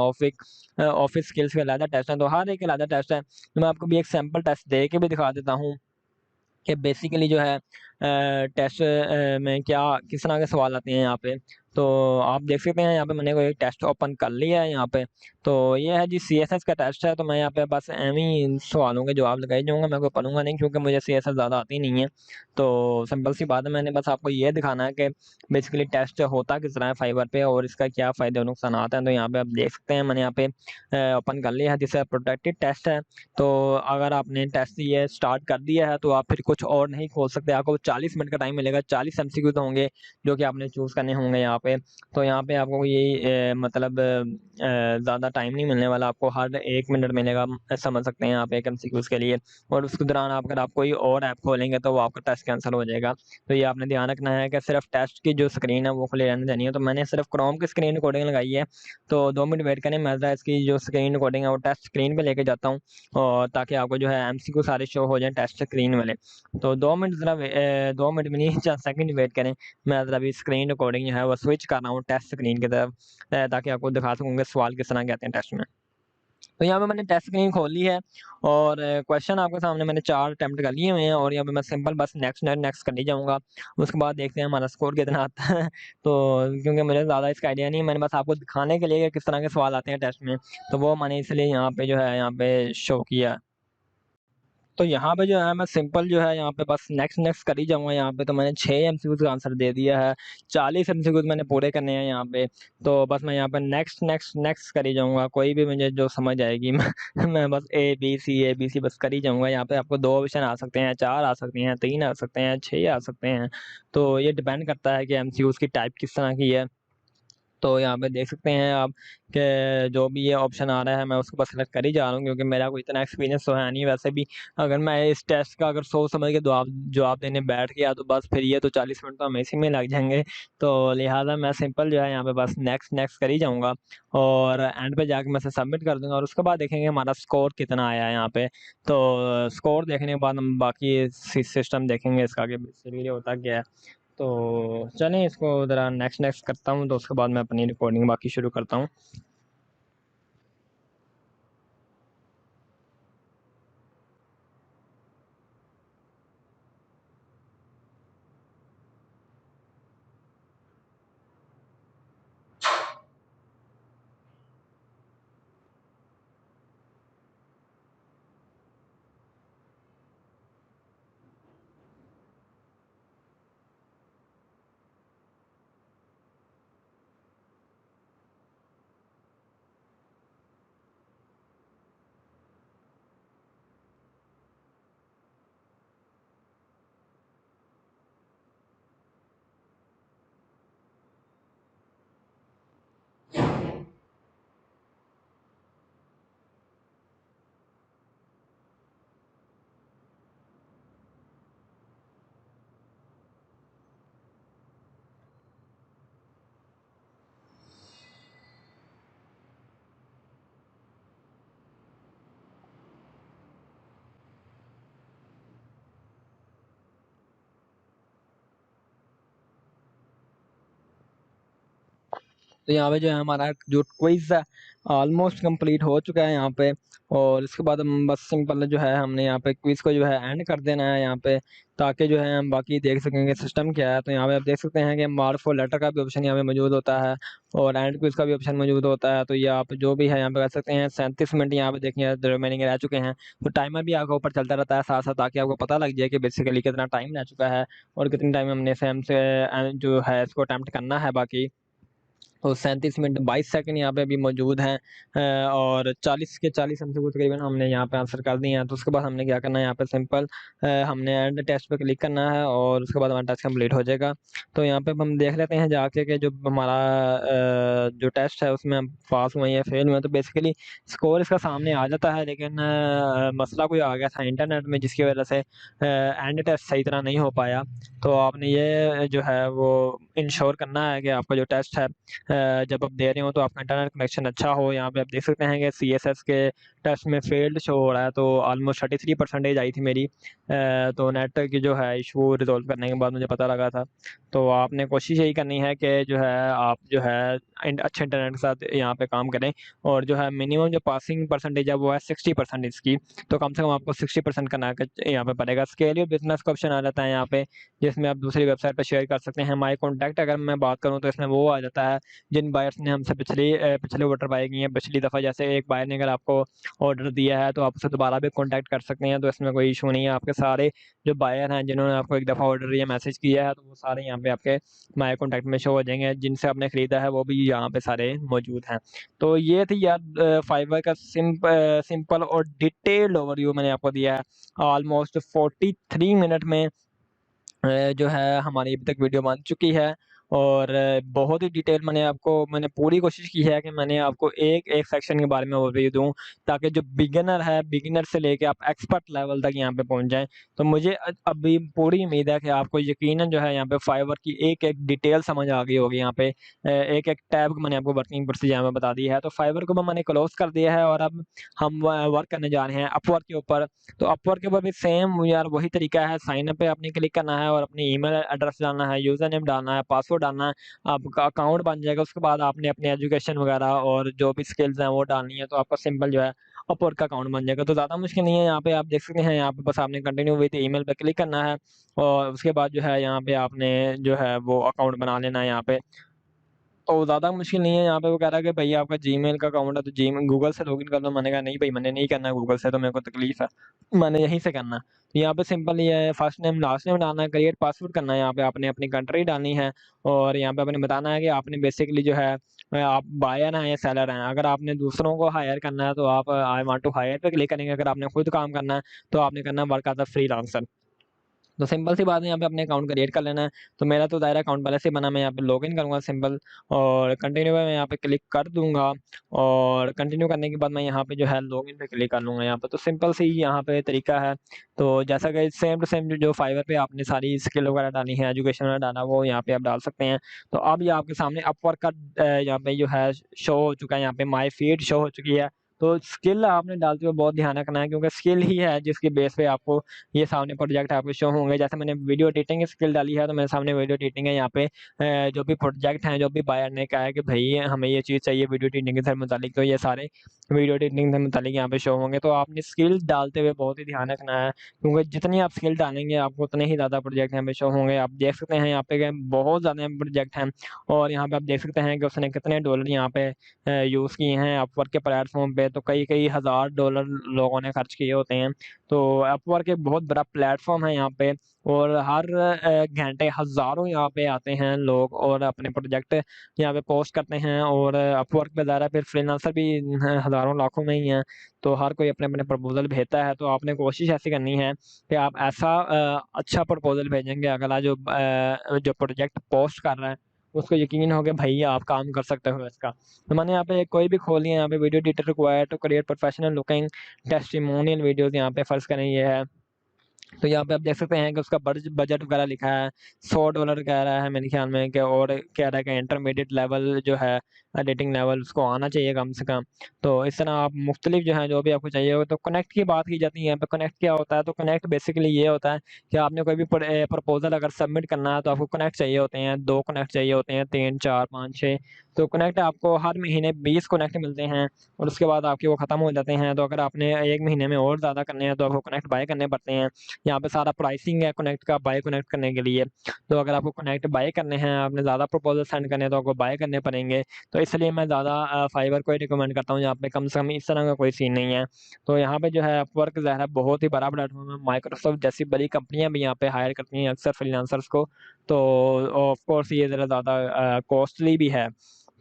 ऑफ़िस स्किल्स के अलग टेस्ट हैं, तो हर एक अलग टेस्ट है। तो मैं आपको भी एक सैंपल टेस्ट दे के भी दिखा देता हूँ कि बेसिकली जो है टेस्ट में क्या किस तरह के सवाल आते हैं यहाँ पे। तो आप देख सकते हैं यहाँ पे मैंने कोई टेस्ट ओपन कर लिया है यहाँ पे। तो ये है जी सीएसएस का टेस्ट है। तो मैं यहाँ पे बस एवं ही इन सवालों के जवाब लगाई जाऊँगा, मैं कोई पढ़ूँगा नहीं क्योंकि मुझे सीएसएस ज़्यादा आती नहीं है। तो सिंपल सी बात है, मैंने बस आपको ये दिखाना है कि बेसिकली टेस्ट होता किस तरह है फाइवर पे और इसका क्या फ़ायदे और नुकसानात हैं। तो यहाँ पे आप देख सकते हैं मैंने यहाँ पे ओपन कर लिया है जिससे प्रोटेक्टेड टेस्ट है। तो अगर आपने टेस्ट ये स्टार्ट कर दिया है तो आप फिर कुछ और नहीं खोल सकते, आपको 40 मिनट का टाइम मिलेगा। 40 MCQ तो होंगे जो कि आपने चूज़ करने होंगे यहाँ पे। तो यहाँ पे आपको ये मतलब ज़्यादा टाइम नहीं मिलने वाला, आपको हर 1 मिनट मिलेगा, समझ सकते हैं आप 1 MCQs के लिए। और उसके दौरान अगर आप कोई और ऐप खोलेंगे तो वो आपका टेस्ट कैंसिल हो जाएगा। तो ये आपने ध्यान रखना है कि सिर्फ टेस्ट की जो स्क्रीन है वो खुली रहने देनी है। तो मैंने सिर्फ क्रोम की स्क्रीन रिकॉर्डिंग लगाई है, तो 2 मिनट वेट करें, मैं ज़रा इसकी जो स्क्रीन रिकॉर्डिंग है वो टेस्ट स्क्रीन पे लेके जाता हूँ, और ताकि आपको जो है MCQ सारे शो हो जाएँ टेस्ट स्क्रीन वाले। तो 2 मिनट ज़रा 2 मिनट भी नहीं, चंद सेकंड वेट करें। मैं ज़रा अभी स्क्रीन रिकॉर्डिंग जो है वो स्विच कर रहा हूँ टेस्ट स्क्रीन की तरफ, ताकि आपको दिखा सकूँगा सवाल किस तरह के आते हैं टेस्ट में। तो यहाँ पे मैंने टेस्ट स्क्रीन खोल ली है, और क्वेश्चन आपके सामने मैंने 4 अटेम्प्ट कर लिए हुए हैं, और यहाँ पे मैं सिंपल बस नेक्स्ट नेक्स्ट कर ही जाऊँगा। उसके बाद देखते हैं हमारा स्कोर कितना आता है। तो क्योंकि मुझे ज़्यादा इसका आइडिया नहीं है, मैंने बस आपको दिखाने के लिए कि किस तरह के सवाल आते हैं टेस्ट में, तो वो मैंने इसलिए यहाँ पे जो है यहाँ पे शो किया। तो यहाँ पे जो है मैं सिंपल जो है यहाँ पे बस नेक्स्ट नेक्स्ट कर ही जाऊँगा। यहाँ पे तो मैंने 6 MCQs का आंसर दे दिया है, 40 MCQs मैंने पूरे करने हैं यहाँ पे। तो बस मैं यहाँ पे नेक्स्ट नेक्स्ट नेक्स्ट कर ही जाऊँगा, कोई भी मुझे जो समझ आएगी मैं बस ए बी सी बस कर ही जाऊँगा। यहाँ पे आपको 2 ऑप्शन आ सकते हैं, 4 आ सकते हैं, 3 आ सकते हैं, 6 आ सकते हैं। तो ये डिपेंड करता है कि MCQs की टाइप किस तरह की है। तो यहाँ पे देख सकते हैं आप कि जो भी ये ऑप्शन आ रहा है मैं उसको बस सेलेक्ट कर ही जा रहा हूँ, क्योंकि मेरा कोई इतना एक्सपीरियंस तो है नहीं। वैसे भी अगर मैं इस टेस्ट का अगर सोच समझ के जवाब देने बैठ गया तो बस फिर ये तो 40 मिनट तो हमें इसी में लग जाएँगे। तो लिहाज़ा मैं सिंपल जो है यहाँ पे बस नेक्स्ट नेक्स्ट कर ही जाऊँगा, और एंड पे जाके मैं इसे सबमिट कर दूँगा, और उसके बाद देखेंगे हमारा स्कोर कितना आया है यहाँ पे। तो स्कोर देखने के बाद हम बाकी सिस्टम देखेंगे इसका कि बेसिकली होता क्या है। तो चलें इसको ज़रा नेक्स्ट नेक्स्ट करता हूँ, तो उसके बाद मैं अपनी रिकॉर्डिंग बाकी शुरू करता हूँ। तो यहाँ पे जो है हमारा जो क्विज़ है ऑलमोस्ट कंप्लीट हो चुका है यहाँ पे, और इसके बाद हम बस सिंपल जो है हमने यहाँ पे क्विज़ को जो है एंड कर देना है यहाँ पे, ताकि जो है हम बाकी देख सकेंगे सिस्टम क्या है। तो यहाँ पे आप देख सकते हैं कि मार्क फॉर लेटर का भी ऑप्शन यहाँ पे मौजूद होता है, और एंड क्विज़ का भी ऑप्शन मौजूद होता है। तो ये आप जो भी है यहाँ पे कर सकते हैं। 37 मिनट यहाँ पे देखिए रिमेनिंग रह चुके हैं, तो टाइमर भी आपके ऊपर चलता रहता है साथ साथ, ताकि आपको पता लग जाए कि बेसिकली कितना टाइम रह चुका है और कितने टाइम हमने सेम से जो है इसको अटेम्प्ट करना है बाकी। तो 37 मिनट 22 सेकंड यहाँ पे अभी मौजूद हैं, और 40 के 40 MCQ तकरीबन हमने यहाँ पे आंसर कर दिए हैं। तो उसके बाद हमने क्या करना है, यहाँ पे सिंपल हमने एंड टेस्ट पे क्लिक करना है, और उसके बाद हमारा टेस्ट कंप्लीट हो जाएगा। तो यहाँ पे हम देख लेते हैं जाके कि जो हमारा जो टेस्ट है उसमें हम पास हुए या फेल हुए। तो बेसिकली स्कोर इसका सामने आ जाता है, लेकिन मसला कोई आ गया था इंटरनेट में, जिसकी वजह से एंड टेस्ट सही तरह नहीं हो पाया। तो आपने ये जो है वो इंश्योर करना है कि आपका जो टेस्ट है जब आप दे रहे हो तो आपका इंटरनेट कनेक्शन अच्छा हो। यहाँ पे आप देख सकते हैं कि CSS के टेस्ट में फेल्ड शो हो रहा है, तो ऑलमोस्ट 33% आई थी मेरी। तो नेट की जो है इशू रिजॉल्व करने के बाद मुझे पता लगा था। तो आपने कोशिश यही करनी है कि जो है आप जो है अच्छे इंटरनेट के साथ यहाँ पे काम करें, और जो है मिनिमम जो पासिंग परसेंटेज है वो है 60% इसकी। तो कम से कम आपको 60% करना यहाँ पे पड़ेगा। स्केल योर बिजनेस का ऑप्शन आ जाता है यहाँ पे, जिसमें आप दूसरी वेबसाइट पर शेयर कर सकते हैं। माई कॉन्टैक्ट अगर मैं बात करूँ तो इसमें वो आ जाता है जिन बायर्स ने हमसे पिछले ऑर्डर बाय किए हैं। पिछली दफ़ा जैसे एक बायर ने अगर आपको ऑर्डर दिया है तो आप उससे दोबारा भी कॉन्टैक्ट कर सकते हैं, तो इसमें कोई इशू नहीं है। आपके सारे जो बायर हैं जिन्होंने आपको एक दफ़ा ऑर्डर या मैसेज किया है, तो वो सारे यहाँ पे आपके माय कॉन्टैक्ट में शो हो जाएंगे। जिनसे आपने ख़रीदा है वो भी यहाँ पे सारे मौजूद हैं। तो ये थी यार फाइवर का सिंपल और डिटेल्ड ओवरव्यू मैंने आपको दिया है ऑलमोस्ट 43 मिनट में। जो है हमारी अभी तक वीडियो बन चुकी है और बहुत ही डिटेल मैंने पूरी कोशिश की है कि मैंने आपको एक-एक सेक्शन के बारे में ओवरव्यू दूँ, ताकि जो बिगिनर है, बिगिनर से लेके आप एक्सपर्ट लेवल तक यहाँ पे पहुँच जाएँ। तो मुझे अभी पूरी उम्मीद है कि आपको यकीनन जो है यहाँ पे फाइवर की एक-एक डिटेल समझ आ गई होगी यहाँ पे। एक-एक टैब मैंने आपको वर्किंग प्रोसीजर यहाँ पे बता दी है। तो फाइवर को मैंने क्लोज़ कर दिया है और अब हम वर्क करने जा रहे हैं अपवर्क के ऊपर। तो अपवर्क के ऊपर भी सेम यार वही तरीका है, साइन अप पे आपने क्लिक करना है और अपनी ईमेल एड्रेस डालना है, यूज़र नेम डालना है, पासवर्ड डालना है, आपका अकाउंट बन जाएगा। उसके बाद आपने अपनी एजुकेशन वगैरह और जो भी स्किल्स हैं वो डालनी है, तो आपका सिंपल जो है अपवर्क का अकाउंट बन जाएगा। तो ज़्यादा मुश्किल नहीं है, यहाँ पे आप देख सकते हैं, यहाँ पे बस आपने कंटिन्यू विद ईमेल पे क्लिक करना है और उसके बाद जो है यहाँ पे आपने जो है वो अकाउंट बना लेना है यहाँ पे। तो ज़्यादा मुश्किल नहीं है, यहाँ पे वो कह रहा है कि भई आपका जीमेल का अकाउंट है तो गूगल से लॉगिन कर लो। मैंने कहा नहीं भई मैंने नहीं करना है गूगल से, तो मेरे को तकलीफ़ है, मैंने यहीं से करना है। तो यहाँ पे सिंपल ये है, फर्स्ट नेम लास्ट नेम डालना है, क्रिएट पासवर्ड करना है, यहाँ पे आपने अपनी कंट्री डालनी है और यहाँ पे आपने बताना है कि आपने बेसिकली जो है आप बायर हैं या सेलर हैं। अगर आपने दूसरों को हायर करना है तो आप आई वांट टू हायर पे क्लिक करेंगे, अगर आपने खुद काम करना है तो आपने करना है वर्क एज़ अ फ्रीलांसर। तो सिंपल सी बात है, यहाँ पे अपने अकाउंट क्रिएट कर लेना है। तो मेरा तो दायरा अकाउंट पहले से बना, मैं यहाँ पे लॉगिन करूँगा सिंपल और कंटिन्यू पे मैं यहाँ पे क्लिक कर दूँगा और कंटिन्यू करने के बाद मैं यहाँ पे जो है लॉगिन पे क्लिक कर लूँगा यहाँ पे। तो सिंपल सी यहाँ पे तरीका है। तो जैसा कि सेम टू सेम जो फाइवर पे आपने सारी स्किल वगैरह डाली है, एजुकेशन वगैरह डाला, वो यहाँ पे आप डाल सकते हैं। तो अब ये आपके सामने अपवर्क का यहाँ पे जो है शो हो चुका है, यहाँ पे माय फीड शो हो चुकी है। तो स्किल आपने डालते हुए बहुत ध्यान रखना है, क्योंकि स्किल ही है जिसके बेस पे आपको ये सामने प्रोजेक्ट आपके शो होंगे। जैसे मैंने वीडियो एडिटिंग की स्किल डाली है, तो मेरे सामने वीडियो एडिटिंग है यहाँ पे। जो भी प्रोजेक्ट हैं, जो भी बायर ने कहा है कि भई हमें ये चीज़ चाहिए वीडियो एडिटिंग से मुतालिक, तो ये सारे वीडियो एडिटिंग से मुतालिक यहाँ पे शो होंगे। तो आपने स्किल डालते हुए बहुत ही ध्यान रखना है, क्योंकि जितनी आप स्किल डालेंगे आपको उतने ही ज़्यादा प्रोजेक्ट यहाँ पे शो होंगे। आप देख सकते हैं यहाँ पे कि बहुत ज़्यादा प्रोजेक्ट हैं और यहाँ पे आप देख सकते हैं कि उसने कितने डॉलर यहाँ पे यूज़ किए हैं अपवर्क के प्लेटफ़ॉर्म पे। तो कई-कई हज़ार डॉलर लोगों ने खर्च किए होते हैं। तो अपवर्क एक बहुत बड़ा प्लेटफ़ॉर्म है यहाँ पे और हर घंटे हज़ारों यहाँ पे आते हैं लोग और अपने प्रोजेक्ट यहाँ पे पोस्ट करते हैं और अपवर्क पे ज़्यादा फिर फ्रीलांसर भी हज़ारों लाखों में ही हैं। तो हर कोई अपने-अपने प्रपोज़ल भेजता है, तो आपने कोशिश ऐसी करनी है कि आप ऐसा अच्छा प्रपोज़ल भेजेंगे, अगला जो प्रोजेक्ट पोस्ट कर रहा है, उसको यकीन हो कि भई आप काम कर सकते हो इसका। तो मैंने यहाँ पे कोई भी खोल लिया, यहाँ पे video editor required to create professional looking testimonial videos, यहाँ पे फ़र्ज़ करें ये है। तो यहाँ पे आप देख सकते हैं कि उसका बजट वगैरह लिखा है, $100 कह रहा है मेरे ख़्याल में, कि और कह रहा है कि इंटरमीडिएट लेवल जो है एडिटिंग लेवल उसको आना चाहिए कम से कम। तो इस तरह आप मुख्तलिफ जो है जो भी आपको चाहिए हो, तो कनेक्ट की बात की जाती है यहाँ पे। कनेक्ट क्या होता है? तो कनेक्ट बेसिकली ये होता है कि आपने कोई भी प्रपोज़ल अगर सबमिट करना है तो आपको कनेक्ट चाहिए होते हैं, 2 कनेक्ट चाहिए होते हैं, 3, 4, 5, 6। तो कनेक्ट आपको हर महीने 20 कनेक्ट मिलते हैं और उसके बाद आपके वो ख़त्म हो जाते हैं। तो अगर आपने 1 महीने में और ज़्यादा करने हैं तो आपको कनेक्ट बाय करने पड़ते हैं। यहाँ पे सारा प्राइसिंग है कनेक्ट का, बाय कनेक्ट करने के लिए। तो अगर आपको कनेक्ट बाय करने हैं, आपने ज़्यादा प्रपोज़ल सेंड करने हैं, तो आपको बाय करने पड़ेंगे। तो इसलिए मैं ज़्यादा फाइवर को ही रिकमेंड करता हूँ, यहाँ पे कम से कम इस तरह का कोई सीन नहीं है। तो यहाँ पे जो है अपवर्क ज़ाहिर है बहुत ही बड़ा प्लेटफ़ॉर्म है। माइक्रोसॉफ्ट जैसी बड़ी कंपनियाँ भी यहाँ पे हायर करती हैं अक्सर फ्रीलांसर्स को। तो ऑफ़ कोर्स ये ज़रा ज़्यादा कॉस्टली भी है।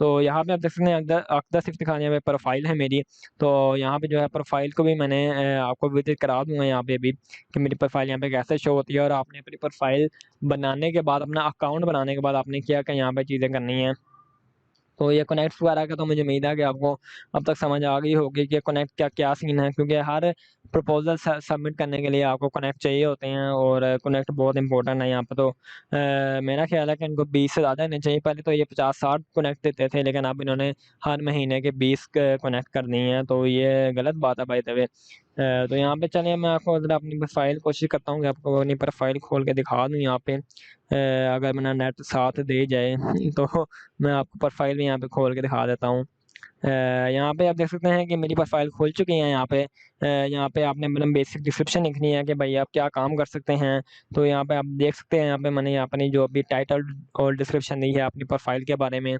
तो यहाँ पे आप देख सकते हैं अक़दा सिफ़्त खान यहाँ पे प्रोफ़ाइल है मेरी। तो यहाँ पे जो है प्रोफ़ाइल को भी मैंने आपको विज़िट करा दूँगा यहाँ पे भी, कि मेरी प्रोफ़ाइल यहाँ पे कैसे शो होती है और आपने अपनी प्रोफ़ाइल बनाने के बाद, अपना अकाउंट बनाने के बाद आपने क्या-क्या यहाँ पे चीज़ें करनी हैं। तो ये कनेक्ट्स वगैरह का तो मुझे उम्मीद है कि आपको अब तक समझ आ गई होगी कि कनेक्ट का क्या सीन है, क्योंकि हर प्रपोज़ल सबमिट करने के लिए आपको कनेक्ट चाहिए होते हैं और कनेक्ट बहुत इंपॉर्टेंट है यहाँ पे। तो मेरा ख़्याल है कि इनको 20 से ज़्यादा देने चाहिए। पहले तो ये 50-60 कनेक्ट देते थे, लेकिन अब इन्होंने हर महीने के 20 कनेक्ट कर दिए हैं, तो ये गलत बात है बाय द वे। तो यहाँ पे चलिए मैं आपको ज़रा अपनी प्रोफ़ाइल कोशिश करता हूँ कि आपको अपनी प्रोफ़ाइल खोल के दिखा दूँ यहाँ पे। अगर मेरा नेट साथ दे जाए तो मैं आपको प्रोफ़ाइल भी यहाँ पे खोल के दिखा देता हूँ। यहाँ पे आप देख सकते हैं कि मेरी प्रोफ़ाइल खुल चुकी है यहाँ पे। यहाँ पे आपने मतलब बेसिक डिस्क्रिप्शन लिखनी है कि भाई आप क्या काम कर सकते हैं। तो यहाँ पे आप देख सकते हैं, यहाँ पे मैंने अपनी जो भी टाइटल और डिस्क्रिप्शन दी है अपनी प्रोफ़ाइल के बारे में,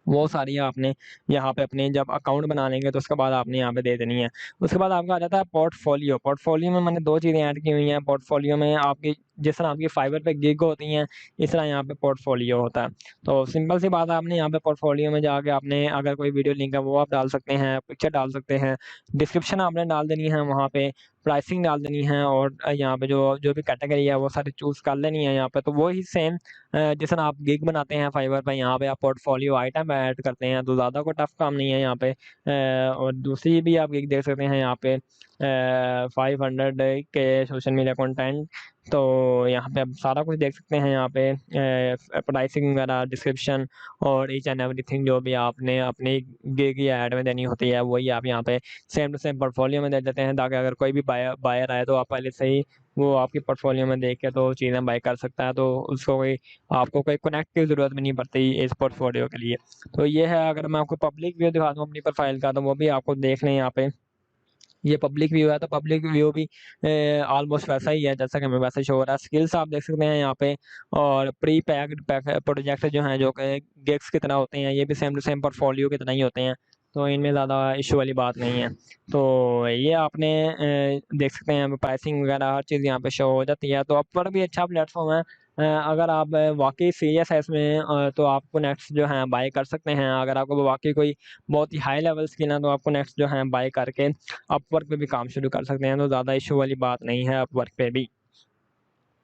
वो सारी आपने यहाँ पे अपने जब अकाउंट बना लेंगे तो उसके बाद आपने यहाँ पे दे देनी है। उसके बाद आपका आ जाता है पोर्टफ़ोलियो। पोर्टफ़ोलियो में मैंने 2 चीज़ें ऐड की हुई हैं। पोर्टफ़ोलियो में आपकी जिस तरह आपकी फाइवर पे गिग होती हैं, इस तरह यहाँ पे पोर्टफोलियो होता है। तो सिंपल सी बात है, आपने यहाँ पे पोर्टफोलियो में जाके आपने अगर कोई वीडियो लिंक है वो आप डाल सकते हैं, पिक्चर डाल सकते हैं, डिस्क्रिप्शन आपने डाल देनी है वहाँ पे, प्राइसिंग डाल देनी है और यहाँ पे जो जो भी कैटेगरी है वो सारी चूज़ कर लेनी है यहाँ पे। तो वही सेम जिस तरह आप गिग बनाते हैं फाइवर पे, यहाँ पे आप पोर्टफोलियो आइटम ऐड करते हैं, तो ज़्यादा कोई टफ काम नहीं है यहाँ पे। और दूसरी भी आप गिग देख सकते हैं यहाँ पे 500 के सोशल मीडिया कंटेंट। तो यहाँ पे आप सारा कुछ देख सकते हैं यहाँ पे, प्राइसिंग वगैरह, डिस्क्रिप्शन और ईच एंड एवरीथिंग जो भी आपने अपनी गिग या ऐड में देनी होती है वही आप यहाँ पे सेम टू सेम पोर्टफोलियो में दे देते हैं, ताकि अगर कोई भी बायर आए तो आप पहले से ही वो आपकी पोर्टफोलियो में देख के तो चीज़ें बाय कर सकता है, तो उसको कोई आपको कोई कनेक्ट की ज़रूरत भी नहीं पड़ती इस पोर्टफोलियो के लिए। तो ये है, अगर मैं आपको पब्लिक व्यू दिखा दूँ अपनी प्रोफाइल का, तो वो भी आपको देख लें यहाँ पे। ये पब्लिक व्यू है, तो पब्लिक व्यू भी ऑलमोस्ट वैसा ही है जैसा कि हमें वैसे शो हो रहा है। स्किल्स आप देख सकते हैं यहाँ पे, और प्री पैक्ड प्रोजेक्ट जो हैं जो कि गिग्स की तरह होते हैं, ये भी सेम टू सेम पोर्टफोलियो की तरह ही होते हैं, तो इनमें ज़्यादा इशू वाली बात नहीं है। तो ये आपने देख सकते हैं प्राइसिंग वगैरह हर चीज़ यहाँ पे शो हो जाती है। तो अपवर्क भी अच्छा प्लेटफॉर्म है। अगर आप वाकई सीरियस है इसमें, तो आपको नेक्स्ट जो है बाय कर सकते हैं। अगर आपको वाकई कोई बहुत ही हाई लेवल स्किल है तो आपको नेक्स्ट जो है बाय करके अपवर्क पे भी काम शुरू कर सकते हैं, तो ज़्यादा इशू वाली बात नहीं है अपवर्क पे भी।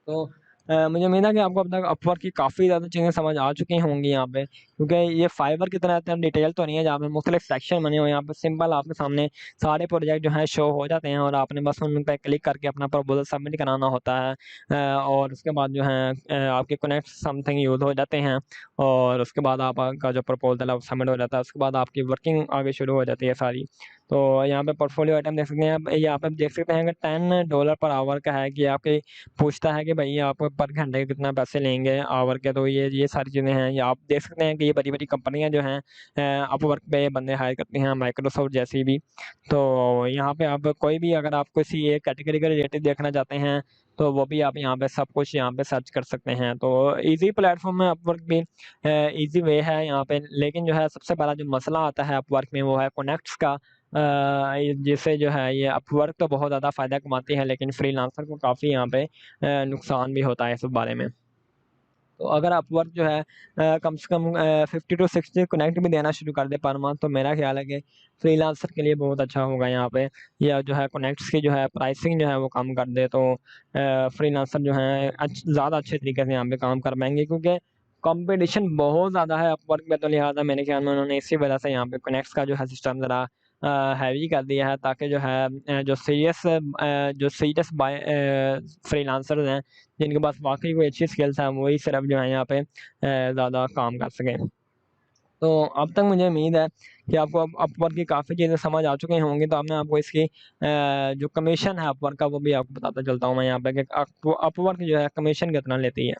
तो मुझे उम्मीद है कि आपको अब तक अपवर्क की काफ़ी ज़्यादा चीज़ें समझ आ चुकी होंगी यहाँ पे, क्योंकि ये फाइवर की तरह इतना डिटेल तो नहीं है जहाँ पे मुख्तलिफ सेक्शन बने हुए हैं। यहाँ पे सिंपल आपके सामने सारे प्रोजेक्ट जो हैं शो हो जाते हैं और आपने बस उन पे क्लिक करके अपना प्रपोजल सबमिट कराना होता है। और उसके बाद जो है आपके कनेक्ट समथिंग यूज़ हो जाते हैं, और उसके बाद आपका जो प्रपोजल है वो सबमिट हो जाता है। उसके बाद आपकी वर्किंग आगे शुरू हो जाती है सारी। तो यहाँ पे पोर्टफोलियो आइटम देख सकते हैं आप, यहाँ पे देख सकते हैं कि $10 पर आवर का है, कि आपके पूछता है कि भई आप पर घंटे के कितना पैसे लेंगे आवर के। तो ये सारी चीज़ें हैं। या आप देख सकते हैं कि ये बड़ी-बड़ी कंपनियाँ जो हैं अपवर्क पे बंदे हायर करती हैं, माइक्रोसॉफ्ट जैसी भी। तो यहाँ पे आप कोई भी, अगर आप किसी एक कैटेगरी के रिलेटेड देखना चाहते हैं, तो वो भी आप यहाँ पे सब कुछ यहाँ पे सर्च कर सकते हैं। तो ईज़ी प्लेटफ़ॉर्म है अपवर्क भी, ईज़ी वे है यहाँ पे। लेकिन जो है सबसे बड़ा जो मसला आता है अपवर्क में वो है कनेक्ट्स का। जिससे जो है ये अपवर्क तो बहुत ज़्यादा फ़ायदा कमाती है, लेकिन फ्रीलांसर को काफ़ी यहाँ पे नुकसान भी होता है इस बारे में। तो अगर अपवर्क जो है कम से कम 50 टू 60 कनेक्ट भी देना शुरू कर दे पर मंथ, तो मेरा ख़्याल है कि फ्रीलांसर के लिए बहुत अच्छा होगा यहाँ पे। या जो है कनेक्ट्स की जो है प्राइसिंग जो है वो कम कर दे, तो फ्रीलांसर जो है ज़्यादा अच्छे तरीके से यहाँ पे काम कर पाएँगे, क्योंकि कॉम्पिटिशन बहुत ज़्यादा है अपवर्क में। तो लिहाज़ा मेरे ख़्याल में उन्होंने इसी वजह से यहाँ पे कनेक्ट्स का जो है सिस्टम ज़रा हैवी कर दिया है, ताकि जो है जो सीरियस फ्रीलांसर्स हैं, जिनके पास वाक़ई कोई अच्छी स्किल्स हैं, वही सिर्फ़ जो है यहाँ पे ज़्यादा काम कर सकें। तो अब तक मुझे उम्मीद है कि आपको अब अपवर्क की काफ़ी चीज़ें समझ आ चुकी होंगी। तो अब मैं आपको इसकी जो कमीशन है अपवर्क का वो भी आपको बताता चलता हूँ मैं यहाँ पे, कि अपवर्क जो है कमीशन कितना लेती है।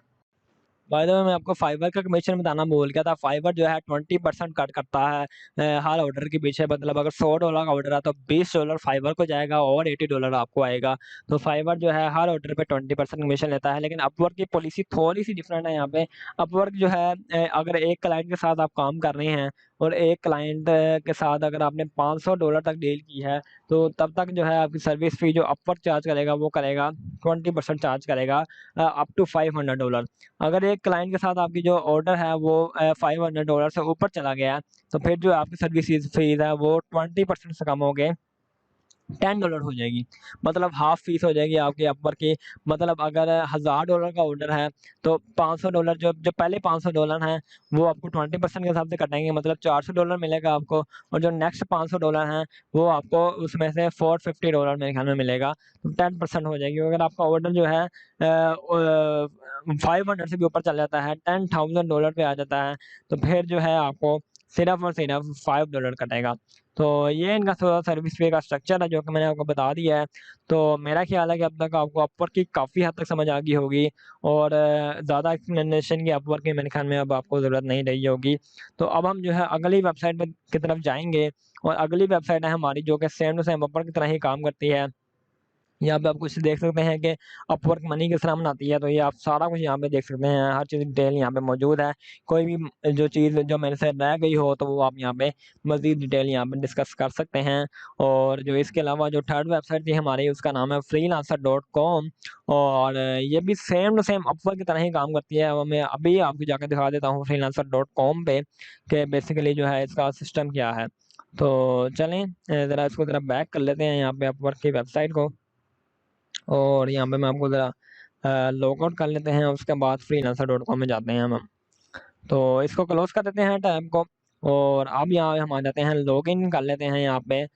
बाय द वे, मैं आपको फाइवर का कमीशन बताना भूल गया था। फाइवर जो है 20% कट करता है हर ऑर्डर के पीछे। मतलब अगर $100 का ऑर्डर है तो $20 फाइवर को जाएगा और $80 आपको आएगा। तो फाइवर जो है हर ऑर्डर पे 20% कमीशन लेता है, लेकिन अपवर्क की पॉलिसी थोड़ी-सी डिफरेंट है यहाँ पे। अपवर्क जो है अगर एक क्लाइंट के साथ आप काम कर रहे हैं और एक क्लाइंट के साथ अगर आपने $500 तक डील की है, तो तब तक जो है आपकी सर्विस फ़ी जो अपवर्क चार्ज करेगा वो करेगा 20% चार्ज करेगा अप टू $500। अगर एक क्लाइंट के साथ आपकी जो ऑर्डर है वो $500 से ऊपर चला गया है, तो फिर जो आपकी सर्विसेज़ फ़ीस है वो 20% से कम हो के $10 हो जाएगी। मतलब हाफ़ फ़ीस हो जाएगी आपकी अपवर्क की। मतलब अगर $1000 का ऑर्डर है, तो $500 जो जो पहले $500 हैं, वो आपको 20% के हिसाब से कटेंगे, मतलब $400 मिलेगा आपको। और जो नेक्स्ट $500 हैं, वो आपको उसमें से $450 मेरे ख़्याल में मिलेगा, तो 10% हो जाएगी। अगर आपका ऑर्डर जो है 500 से भी ऊपर चला जाता है, $10,000 पे आ जाता है, तो फिर जो है आपको सिर्फ़ और सिर्फ़ $5 कटेगा। तो ये इनका थोड़ा सर्विस पे का स्ट्रक्चर है जो कि मैंने आपको बता दिया है। तो मेरा ख़्याल है कि अब तक आपको अपवर्क की काफ़ी हद तक समझ आ गई होगी, और ज़्यादा एक्सप्लेनेशन की अपवर्क की मेरे ख़्याल में अब आपको ज़रूरत नहीं रही होगी। तो अब हम जो है अगली वेबसाइट पे की तरफ जाएँगे, और अगली वेबसाइट है हमारी जो कि सेम टू सेम अपवर्क की तरह ही काम करती है। यहाँ पे आप कुछ देख सकते हैं कि अपवर्क मनी किस तरह बनाती है, तो ये आप सारा कुछ यहाँ पे देख सकते हैं, हर चीज़ डिटेल यहाँ पे मौजूद है। कोई भी जो चीज़ जो मेरे से रह गई हो तो वो आप यहाँ पे मज़ीद डिटेल यहाँ पे डिस्कस कर सकते हैं। और जो इसके अलावा जो थर्ड वेबसाइट थी हमारी उसका नाम है freelancer.com, और ये भी सेम टू सेम अपवर्क की तरह ही काम करती है। वो मैं अभी आपको जाकर दिखा देता हूँ freelancer.com पे कि बेसिकली जो है इसका सिस्टम क्या है। तो चलें ज़रा इसको ज़रा बैक कर लेते हैं यहाँ पे अपवर्क की वेबसाइट को, और यहाँ पे मैं आपको ज़रा लॉगआउट कर लेते हैं। उसके बाद freelancer.com में जाते हैं हम। तो इसको क्लोज कर देते हैं टैब को, और अब यहाँ हम आ जाते हैं, लॉगिन कर लेते हैं यहाँ पे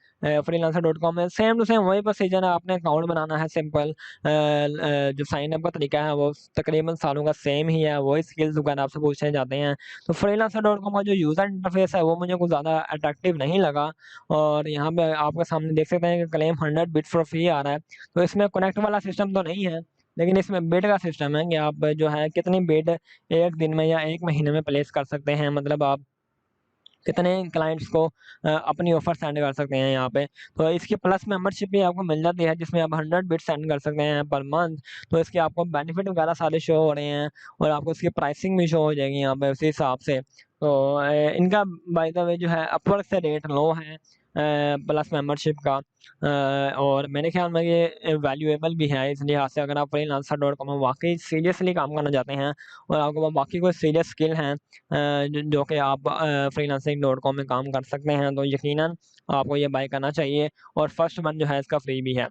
freelancer.com में। सेम टू सेम वही प्रोसीजर है, आपने अकाउंट बनाना है सिंपल। जो साइन अप का तरीका है वो तकरीबन सालों का सेम ही है, वही स्किल्स वगैरह आपसे पूछने जाते हैं। तो freelancer.com का जो यूज़र इंटरफेस है वो मुझे कुछ ज़्यादा अट्रैक्टिव नहीं लगा, और यहाँ पे आपके सामने देख सकते हैं कि क्लेम 100 बिट फॉर फ्री आ रहा है। तो इसमें कनेक्ट वाला सिस्टम तो नहीं है, लेकिन इसमें बिड का सिस्टम है कि आप जो है कितनी बिड एक दिन में या एक महीने में प्लेस कर सकते हैं, मतलब आप कितने क्लाइंट्स को अपनी ऑफ़र सेंड कर सकते हैं यहाँ पे। तो इसकी प्लस मेंबरशिप भी आपको मिल जाती है जिसमें आप 100 बिट सेंड कर सकते हैं पर मंथ। तो इसके आपको बेनिफिट वगैरह सारे शो हो रहे हैं, और आपको इसकी प्राइसिंग भी शो हो जाएगी यहाँ पे उसी हिसाब से। तो इनका बाय द वे जो है अपवर्क से रेट लो है प्लस मेंबरशिप का, और मेरे ख्याल में ये वैल्यूएबल भी है इस लिहाज से। अगर आप freelancer.com में वाक़ई सीरियसली काम करना चाहते हैं और आपको वाक़ई कोई सीरियस स्किल है जो कि आप freelancing.com में काम कर सकते हैं, तो यकीनन आपको ये बाय करना चाहिए, और फर्स्ट मंथ जो है इसका फ्री भी है।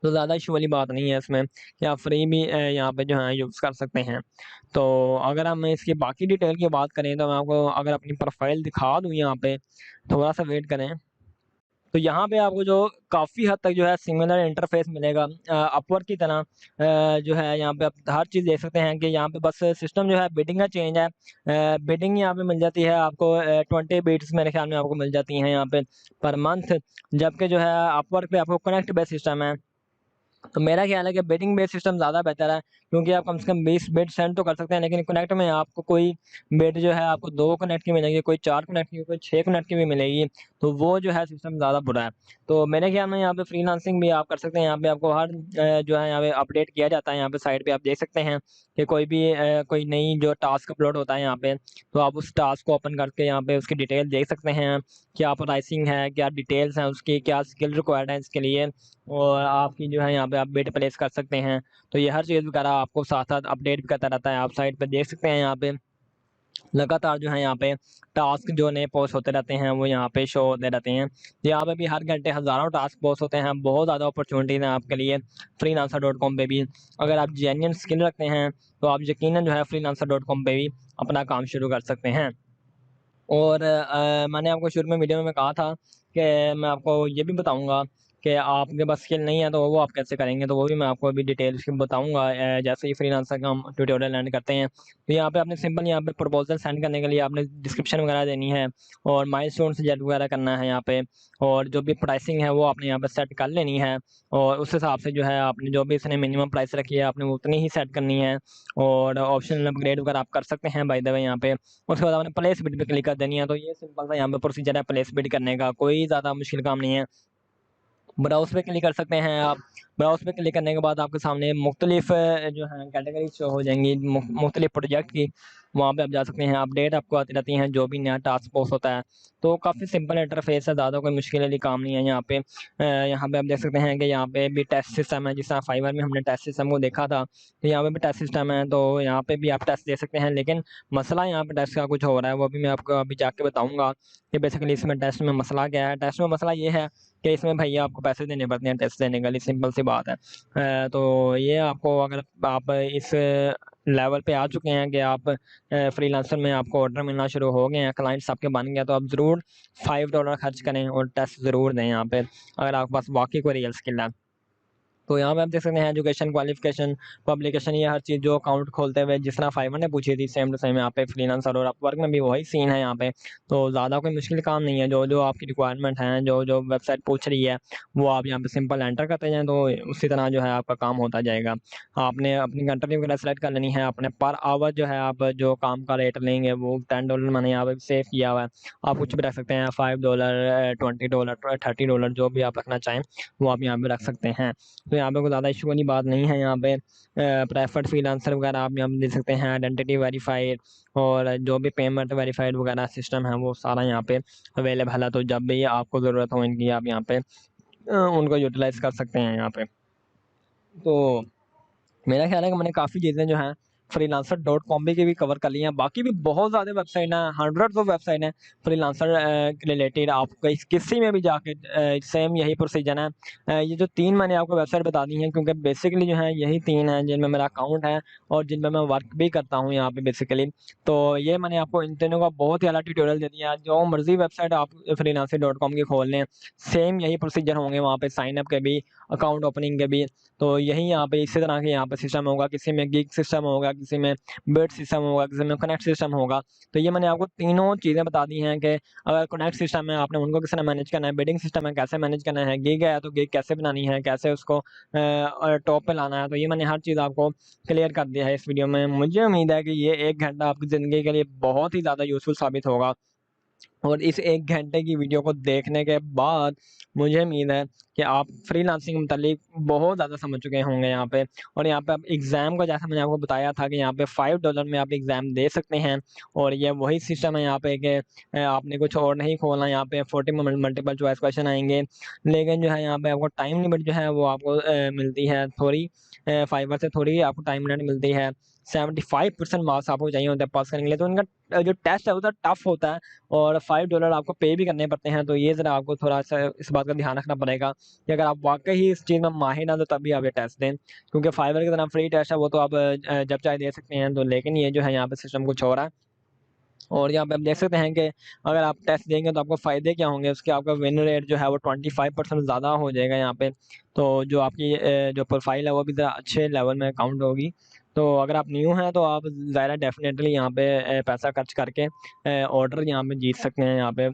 तो ज़्यादा इशू वाली बात नहीं है इसमें कि आप फ्री भी यहाँ पे जो है यूज़ कर सकते हैं। तो अगर हम इसकी बाकी डिटेल की बात करें तो मैं आपको अगर अपनी प्रोफ़ाइल दिखा दूँ यहाँ पे, थोड़ा-सा वेट करें। तो यहाँ पे आपको जो काफ़ी हद तक जो है सिमिलर इंटरफ़ेस मिलेगा अपवर्क की तरह। जो है यहाँ पे आप हर चीज़ देख सकते हैं कि यहाँ पे बस सिस्टम जो है बिडिंग का चेंज है। बिडिंग यहाँ पे मिल जाती है आपको 20 बिट्स मेरे ख़्याल में आपको मिल जाती हैं यहाँ पे पर मंथ, जबकि जो है अपवर्क पे आपको कनेक्ट बेस्ड सिस्टम है। तो मेरा ख़्याल है कि बिडिंग बेस्ड सिस्टम ज़्यादा बेहतर है, क्योंकि आप कम से कम 20 बिट सेंड तो कर सकते हैं, लेकिन कनेक्ट में आपको कोई बिट जो है आपको 2 कनेक्ट की मिलेगी, कोई 4 कनेक्ट की, कोई 6 कनेक्ट की भी मिलेगी। तो वो जो है सिस्टम ज़्यादा बुरा है। तो मेरे ख़्याल में यहाँ पे फ्रीलांसिंग भी आप कर सकते हैं। यहाँ पे आपको हर जो है यहाँ पे अपडेट किया जाता है। यहाँ पे साइड पे आप देख सकते हैं कि कोई भी कोई नई जो टास्क अपलोड होता है यहाँ पे, तो आप उस टास्क को ओपन करके यहाँ पे उसकी डिटेल देख सकते हैं। क्या प्राइसिंग है, क्या डिटेल्स हैं उसकी, क्या स्किल रिक्वायर्ड है इसके लिए, और आपकी जो है यहाँ पे आप बिड प्लेस कर सकते हैं। तो ये हर चीज़ वगैरह आपको साथ-साथ अपडेट भी करता रहता है। आप साइट पे देख सकते हैं यहाँ पे लगातार जो है यहाँ पे टास्क जो नए पोस्ट होते रहते हैं वो यहाँ पे शो होते रहते हैं। यहाँ पे भी हर घंटे हज़ारों टास्क पोस्ट होते हैं, बहुत ज़्यादा अपॉर्चुनिटीज़ हैं आपके लिए freelancer.com पे भी। अगर आप जेन्युइन स्किल रखते हैं तो आप यकीनन जो है freelancer.com पे भी अपना काम शुरू कर सकते हैं। और मैंने आपको शुरू में वीडियो में कहा था कि मैं आपको ये भी बताऊँगा कि आपके पास स्किल नहीं है तो वो आप कैसे करेंगे, तो वो भी मैं आपको अभी डिटेल्स में बताऊँगा जैसे ही फ्रीलांसर का हम ट्यूटोरियल एंड करते हैं। तो यहाँ पे आपने सिंपल यहाँ पे प्रपोज़ल सेंड करने के लिए आपने डिस्क्रिप्शन वगैरह देनी है, और माइलस्टोन सेट वगैरह करना है यहाँ पे, और जो भी प्राइसिंग है वो आपने यहाँ पे सेट कर लेनी है, और उस हिसाब से जो है आपने जो भी इसने मिनिमम प्राइस रखी है आपने उतनी ही सेट करनी है, और ऑप्शनल अपग्रेड वगैरह आप कर सकते हैं बाय द वे यहाँ पे। उसके बाद आपने प्लेस बिड पे क्लिक कर देनी है। तो ये सिंपल सा यहाँ पे प्रोसीजर है प्लेस बिड करने का, कोई ज़्यादा मुश्किल काम नहीं है। ब्राउज़ पे क्लिक कर सकते हैं आप। ब्राउज़ पे क्लिक करने के बाद आपके सामने मुख्तलिफ़ जो हैं कैटेगरी शो हो जाएँगी मुख्तलिफ़ प्रोजेक्ट की। वहाँ पे आप जा सकते हैं, अपडेट आपको आती रहती हैं, जो भी नया टास्क पोस्ट होता है। तो काफ़ी सिंपल इंटरफ़ेस है, ज़्यादा कोई मुश्किल वाली काम नहीं है यहाँ पे। यहाँ पे आप देख सकते हैं कि यहाँ पे भी टेस्ट सिस्टम है, जिस तरह फाइवर में हमने टेस्ट सिस्टम को देखा था, तो यहाँ पे भी टेस्ट सिस्टम है, तो यहाँ पे भी आप टेस्ट दे सकते हैं। लेकिन मसला यहाँ पे टेस्ट का कुछ हो रहा है, वो भी मैं आपको अभी जाके बताऊँगा कि बेसिकली इसमें टेस्ट में मसला क्या है। टेस्ट में मसला ये है कि इसमें भैया आपको पैसे देने पड़ते हैं टेस्ट देने के लिए, सिंपल सी बात है। तो ये आपको अगर आप इस लेवल पे आ चुके हैं कि आप फ्रीलांसर में आपको ऑर्डर मिलना शुरू हो गए हैं, क्लाइंट्स आपके बन गए, तो आप ज़रूर $5 खर्च करें और टेस्ट ज़रूर दें यहाँ पे, अगर आपके पास वाक़ई कोई रियल स्किल है। तो यहाँ पे आप देख सकते हैं एजुकेशन, क्वालिफ़िकेशन, पब्लिकेशन, ये हर चीज़ जो अकाउंट खोलते हुए जिस तरह फाइवर ने पूछी थी सेम टू सेम यहाँ पे फ्रीलांसर और अपवर्क में भी वही सीन है यहाँ पे। तो ज़्यादा कोई मुश्किल काम नहीं है, जो आपकी रिक्वायरमेंट है, जो वेबसाइट पूछ रही है, वो आप यहाँ पे सिंपल एंटर करते जाएँ, तो उसी तरह जो है आपका काम होता जाएगा। आपने अपनी कंट्री वगैरह सेलेक्ट कर लेनी है, अपने पर आवर जो है आप जो काम का रेट लेंगे वो $10 मैंने यहाँ पे सेव किया हुआ है। आप कुछ भी रख सकते हैं, $5, $20, $30 जो भी आप रखना चाहें, वो आप यहाँ पे रख सकते हैं। तो यहाँ पे कोई ज़्यादा इशू वाली बात नहीं है। यहाँ पे प्रेफर्ड फ्रीलांसर वगैरह आप यहाँ पे देख सकते हैं, आइडेंटिटी वेरीफाइड और जो भी पेमेंट वेरीफाइड वगैरह सिस्टम है वो सारा यहाँ पे अवेलेबल है। तो जब भी आपको ज़रूरत हो इनकी आप यहाँ पे उनको यूटिलाइज़ कर सकते हैं यहाँ पे। तो मेरा ख्याल है कि मैंने काफ़ी चीज़ें जो हैं freelancer.com की भी कवर कर ली हैं। बाकी भी बहुत ज़्यादा वेबसाइट हैं, हंड्रेड्स ऑफ वेबसाइट हैं फ्रीलांसर रिलेटेड। आप किसी में भी जाके सेम यही प्रोसीजर है। ये जो 3 मैंने आपको वेबसाइट बता दी हैं, क्योंकि बेसिकली जो है यही 3 हैं जिनमें मेरा अकाउंट है और जिनमें मैं वर्क भी करता हूँ यहाँ पे बेसिकली। तो ये मैंने आपको इन तीनों का बहुत ही अलग ट्यूटोरियल दे दिया। जो मर्ज़ी वेबसाइट आप freelancer.com की खोल लें, सेम यही प्रोसीजर होंगे वहाँ पे, साइन अप के भी, अकाउंट ओपनिंग के भी। तो यही यहाँ पे इसी तरह के यहाँ पे सिस्टम होगा, किसी में गिग सिस्टम होगा, किसी में बिड सिस्टम होगा, किसी में कनेक्ट सिस्टम होगा। तो ये मैंने आपको तीनों चीज़ें बता दी हैं कि अगर कनेक्ट सिस्टम है आपने उनको किस तरह मैनेज करना है, बिडिंग सिस्टम है कैसे मैनेज करना है, गिग है तो गिग कैसे बनानी है, कैसे उसको टॉप पे लाना है। तो ये मैंने हर चीज़ आपको क्लियर कर दिया है इस वीडियो में। मुझे उम्मीद है कि ये 1 घंटा आपकी ज़िंदगी के लिए बहुत ही ज़्यादा यूज़फुल साबित होगा। और इस 1 घंटे की वीडियो को देखने के बाद मुझे उम्मीद है कि आप फ्रीलांसिंग के मुतालिक बहुत ज़्यादा समझ चुके होंगे यहाँ पे। और यहाँ पे आप एग्ज़ाम का, जैसा मैंने आपको बताया था कि यहाँ पे $5 में आप एग्ज़ाम दे सकते हैं। और ये वही सिस्टम है यहाँ पे कि आपने कुछ और नहीं खोलना। यहाँ पे 40 मल्टीपल चॉइस क्वेश्चन आएँगे, लेकिन जो है यहाँ पे आपको टाइम लिमिट जो है वो आपको मिलती है थोड़ी, फाइवर से थोड़ी आपको टाइम लिमिट मिलती है। 75% मार्क्स आपको चाहिए होते हैं पास करने के लिए। तो इनका जो टेस्ट है वो तो टफ होता है और $5 आपको पे भी करने पड़ते हैं। तो ये ज़रा आपको थोड़ा-सा इस बात का ध्यान रखना पड़ेगा कि अगर आप वाक़ई ही इस चीज़ में माहिर हैं तो तभी आप ये टेस्ट दें। क्योंकि फाइवर की तरह फ्री टेस्ट है वो तो आप जब चाहे दे सकते हैं। तो लेकिन ये जो है यहाँ पे सिस्टम कुछ और है। और यहाँ पे आप देख सकते हैं कि अगर आप टेस्ट देंगे तो आपको फ़ायदे क्या होंगे, उसके आपका विन रेट जो है वो 25% ज़्यादा हो जाएगा यहाँ पे। तो जो आपकी जो प्रोफ़ाइल है वो भी ज़रा अच्छे लेवल में काउंट होगी। तो अगर आप न्यू हैं तो आप ज़ाहिर है डेफ़िनेटली यहाँ पे पैसा खर्च करके ऑर्डर यहाँ पे जीत सकते हैं यहाँ पे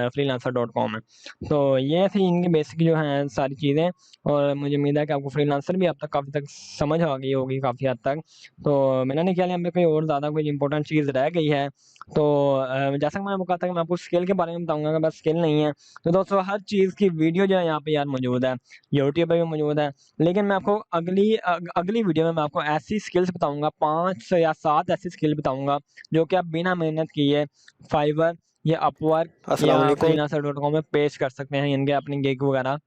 freelancer.com में। तो ये थी इनकी बेसिक जो हैं सारी चीज़ें। और मुझे उम्मीद है कि आपको फ्रीलांसर भी अब तक काफ़ी तक समझ आ गई होगी काफ़ी हद तक। तो मेरा नहीं ख्याल यहाँ पे कोई और ज़्यादा कोई इम्पोर्टेंट चीज़ रह गई है। तो जैसा कि मैंने आपको कहा था कि मैं आपको स्किल के बारे में बताऊँगा, अगर बस स्किल नहीं है तो दोस्तों हर चीज़ की वीडियो जो है यहाँ पे यार मौजूद है, यूट्यूब पे भी मौजूद है। लेकिन मैं आपको अगली वीडियो में मैं आपको ऐसी स्किल्स बताऊँगा, 5 या 7 ऐसी स्किल बताऊँगा जो कि आप बिना मेहनत किए फाइवर या अपवर्क अस्सलाम या वालेकुम। freelancer.com में पेश कर सकते हैं। इनके अपनी गिग वगैरह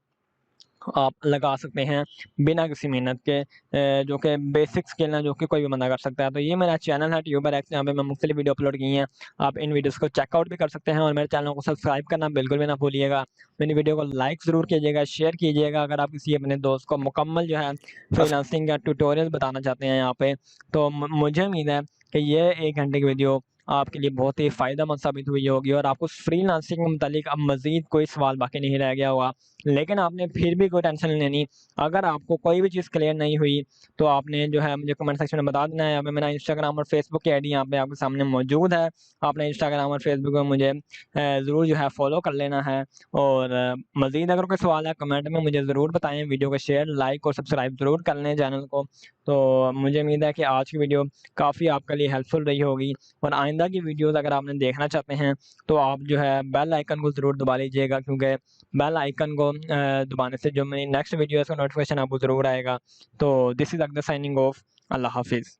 आप लगा सकते हैं बिना किसी मेहनत के, जो कि बेसिक स्किल है जो कि कोई भी बंदा कर सकता है। तो ये मेरा चैनल है ट्यूबर एक्स, यहाँ पे मैं मुख्तलिफ वीडियो अपलोड की हैं। आप इन वीडियोज़ को चेकआउट भी कर सकते हैं और मेरे चैनल को सब्सक्राइब करना बिल्कुल भी ना भूलिएगा। मेरी वीडियो को लाइक ज़रूर कीजिएगा, शेयर कीजिएगा अगर आप किसी अपने दोस्त को मुकम्मल जो है फ्रीलांसिंग का ट्यूटोरियल बताना चाहते हैं यहाँ पे। तो मुझे उम्मीद है कि ये 1 घंटे की वीडियो आपके लिए बहुत ही फ़ायदेमंद साबित हुई होगी और आपको फ्रीलांसिंग के मुतालिक अब मज़ीद कोई सवाल बाकी नहीं रह गया होगा। लेकिन आपने फिर भी कोई टेंशन नहीं लेनी। अगर आपको कोई भी चीज़ क्लियर नहीं हुई तो आपने जो है मुझे कमेंट सेक्शन में बता देना है। यहाँ पे मेरा इंस्टाग्राम और फेसबुक की आईडी यहाँ पे आपके सामने मौजूद है। आपने इंस्टाग्राम और फेसबुक पे मुझे ज़रूर जो है फ़ॉलो कर लेना है। और मज़ीद अगर कोई सवाल है कमेंट में मुझे ज़रूर बताएँ। वीडियो को शेयर, लाइक और सब्सक्राइब ज़रूर कर लें चैनल को। तो मुझे उम्मीद है कि आज की वीडियो काफ़ी आपके लिए हेल्पफुल रही होगी। और आइंदा की वीडियोज़ अगर आपने देखना चाहते हैं तो आप जो है बेल आइकन को ज़रूर दबा लीजिएगा, क्योंकि बेल आइकन को दबाने से जो मेरी नेक्स्ट वीडियो है उसका नोटिफिकेशन आपको ज़रूर आएगा। तो दिस इज़ अकदर साइनिंग ऑफ। अल्लाह हाफ़िज़।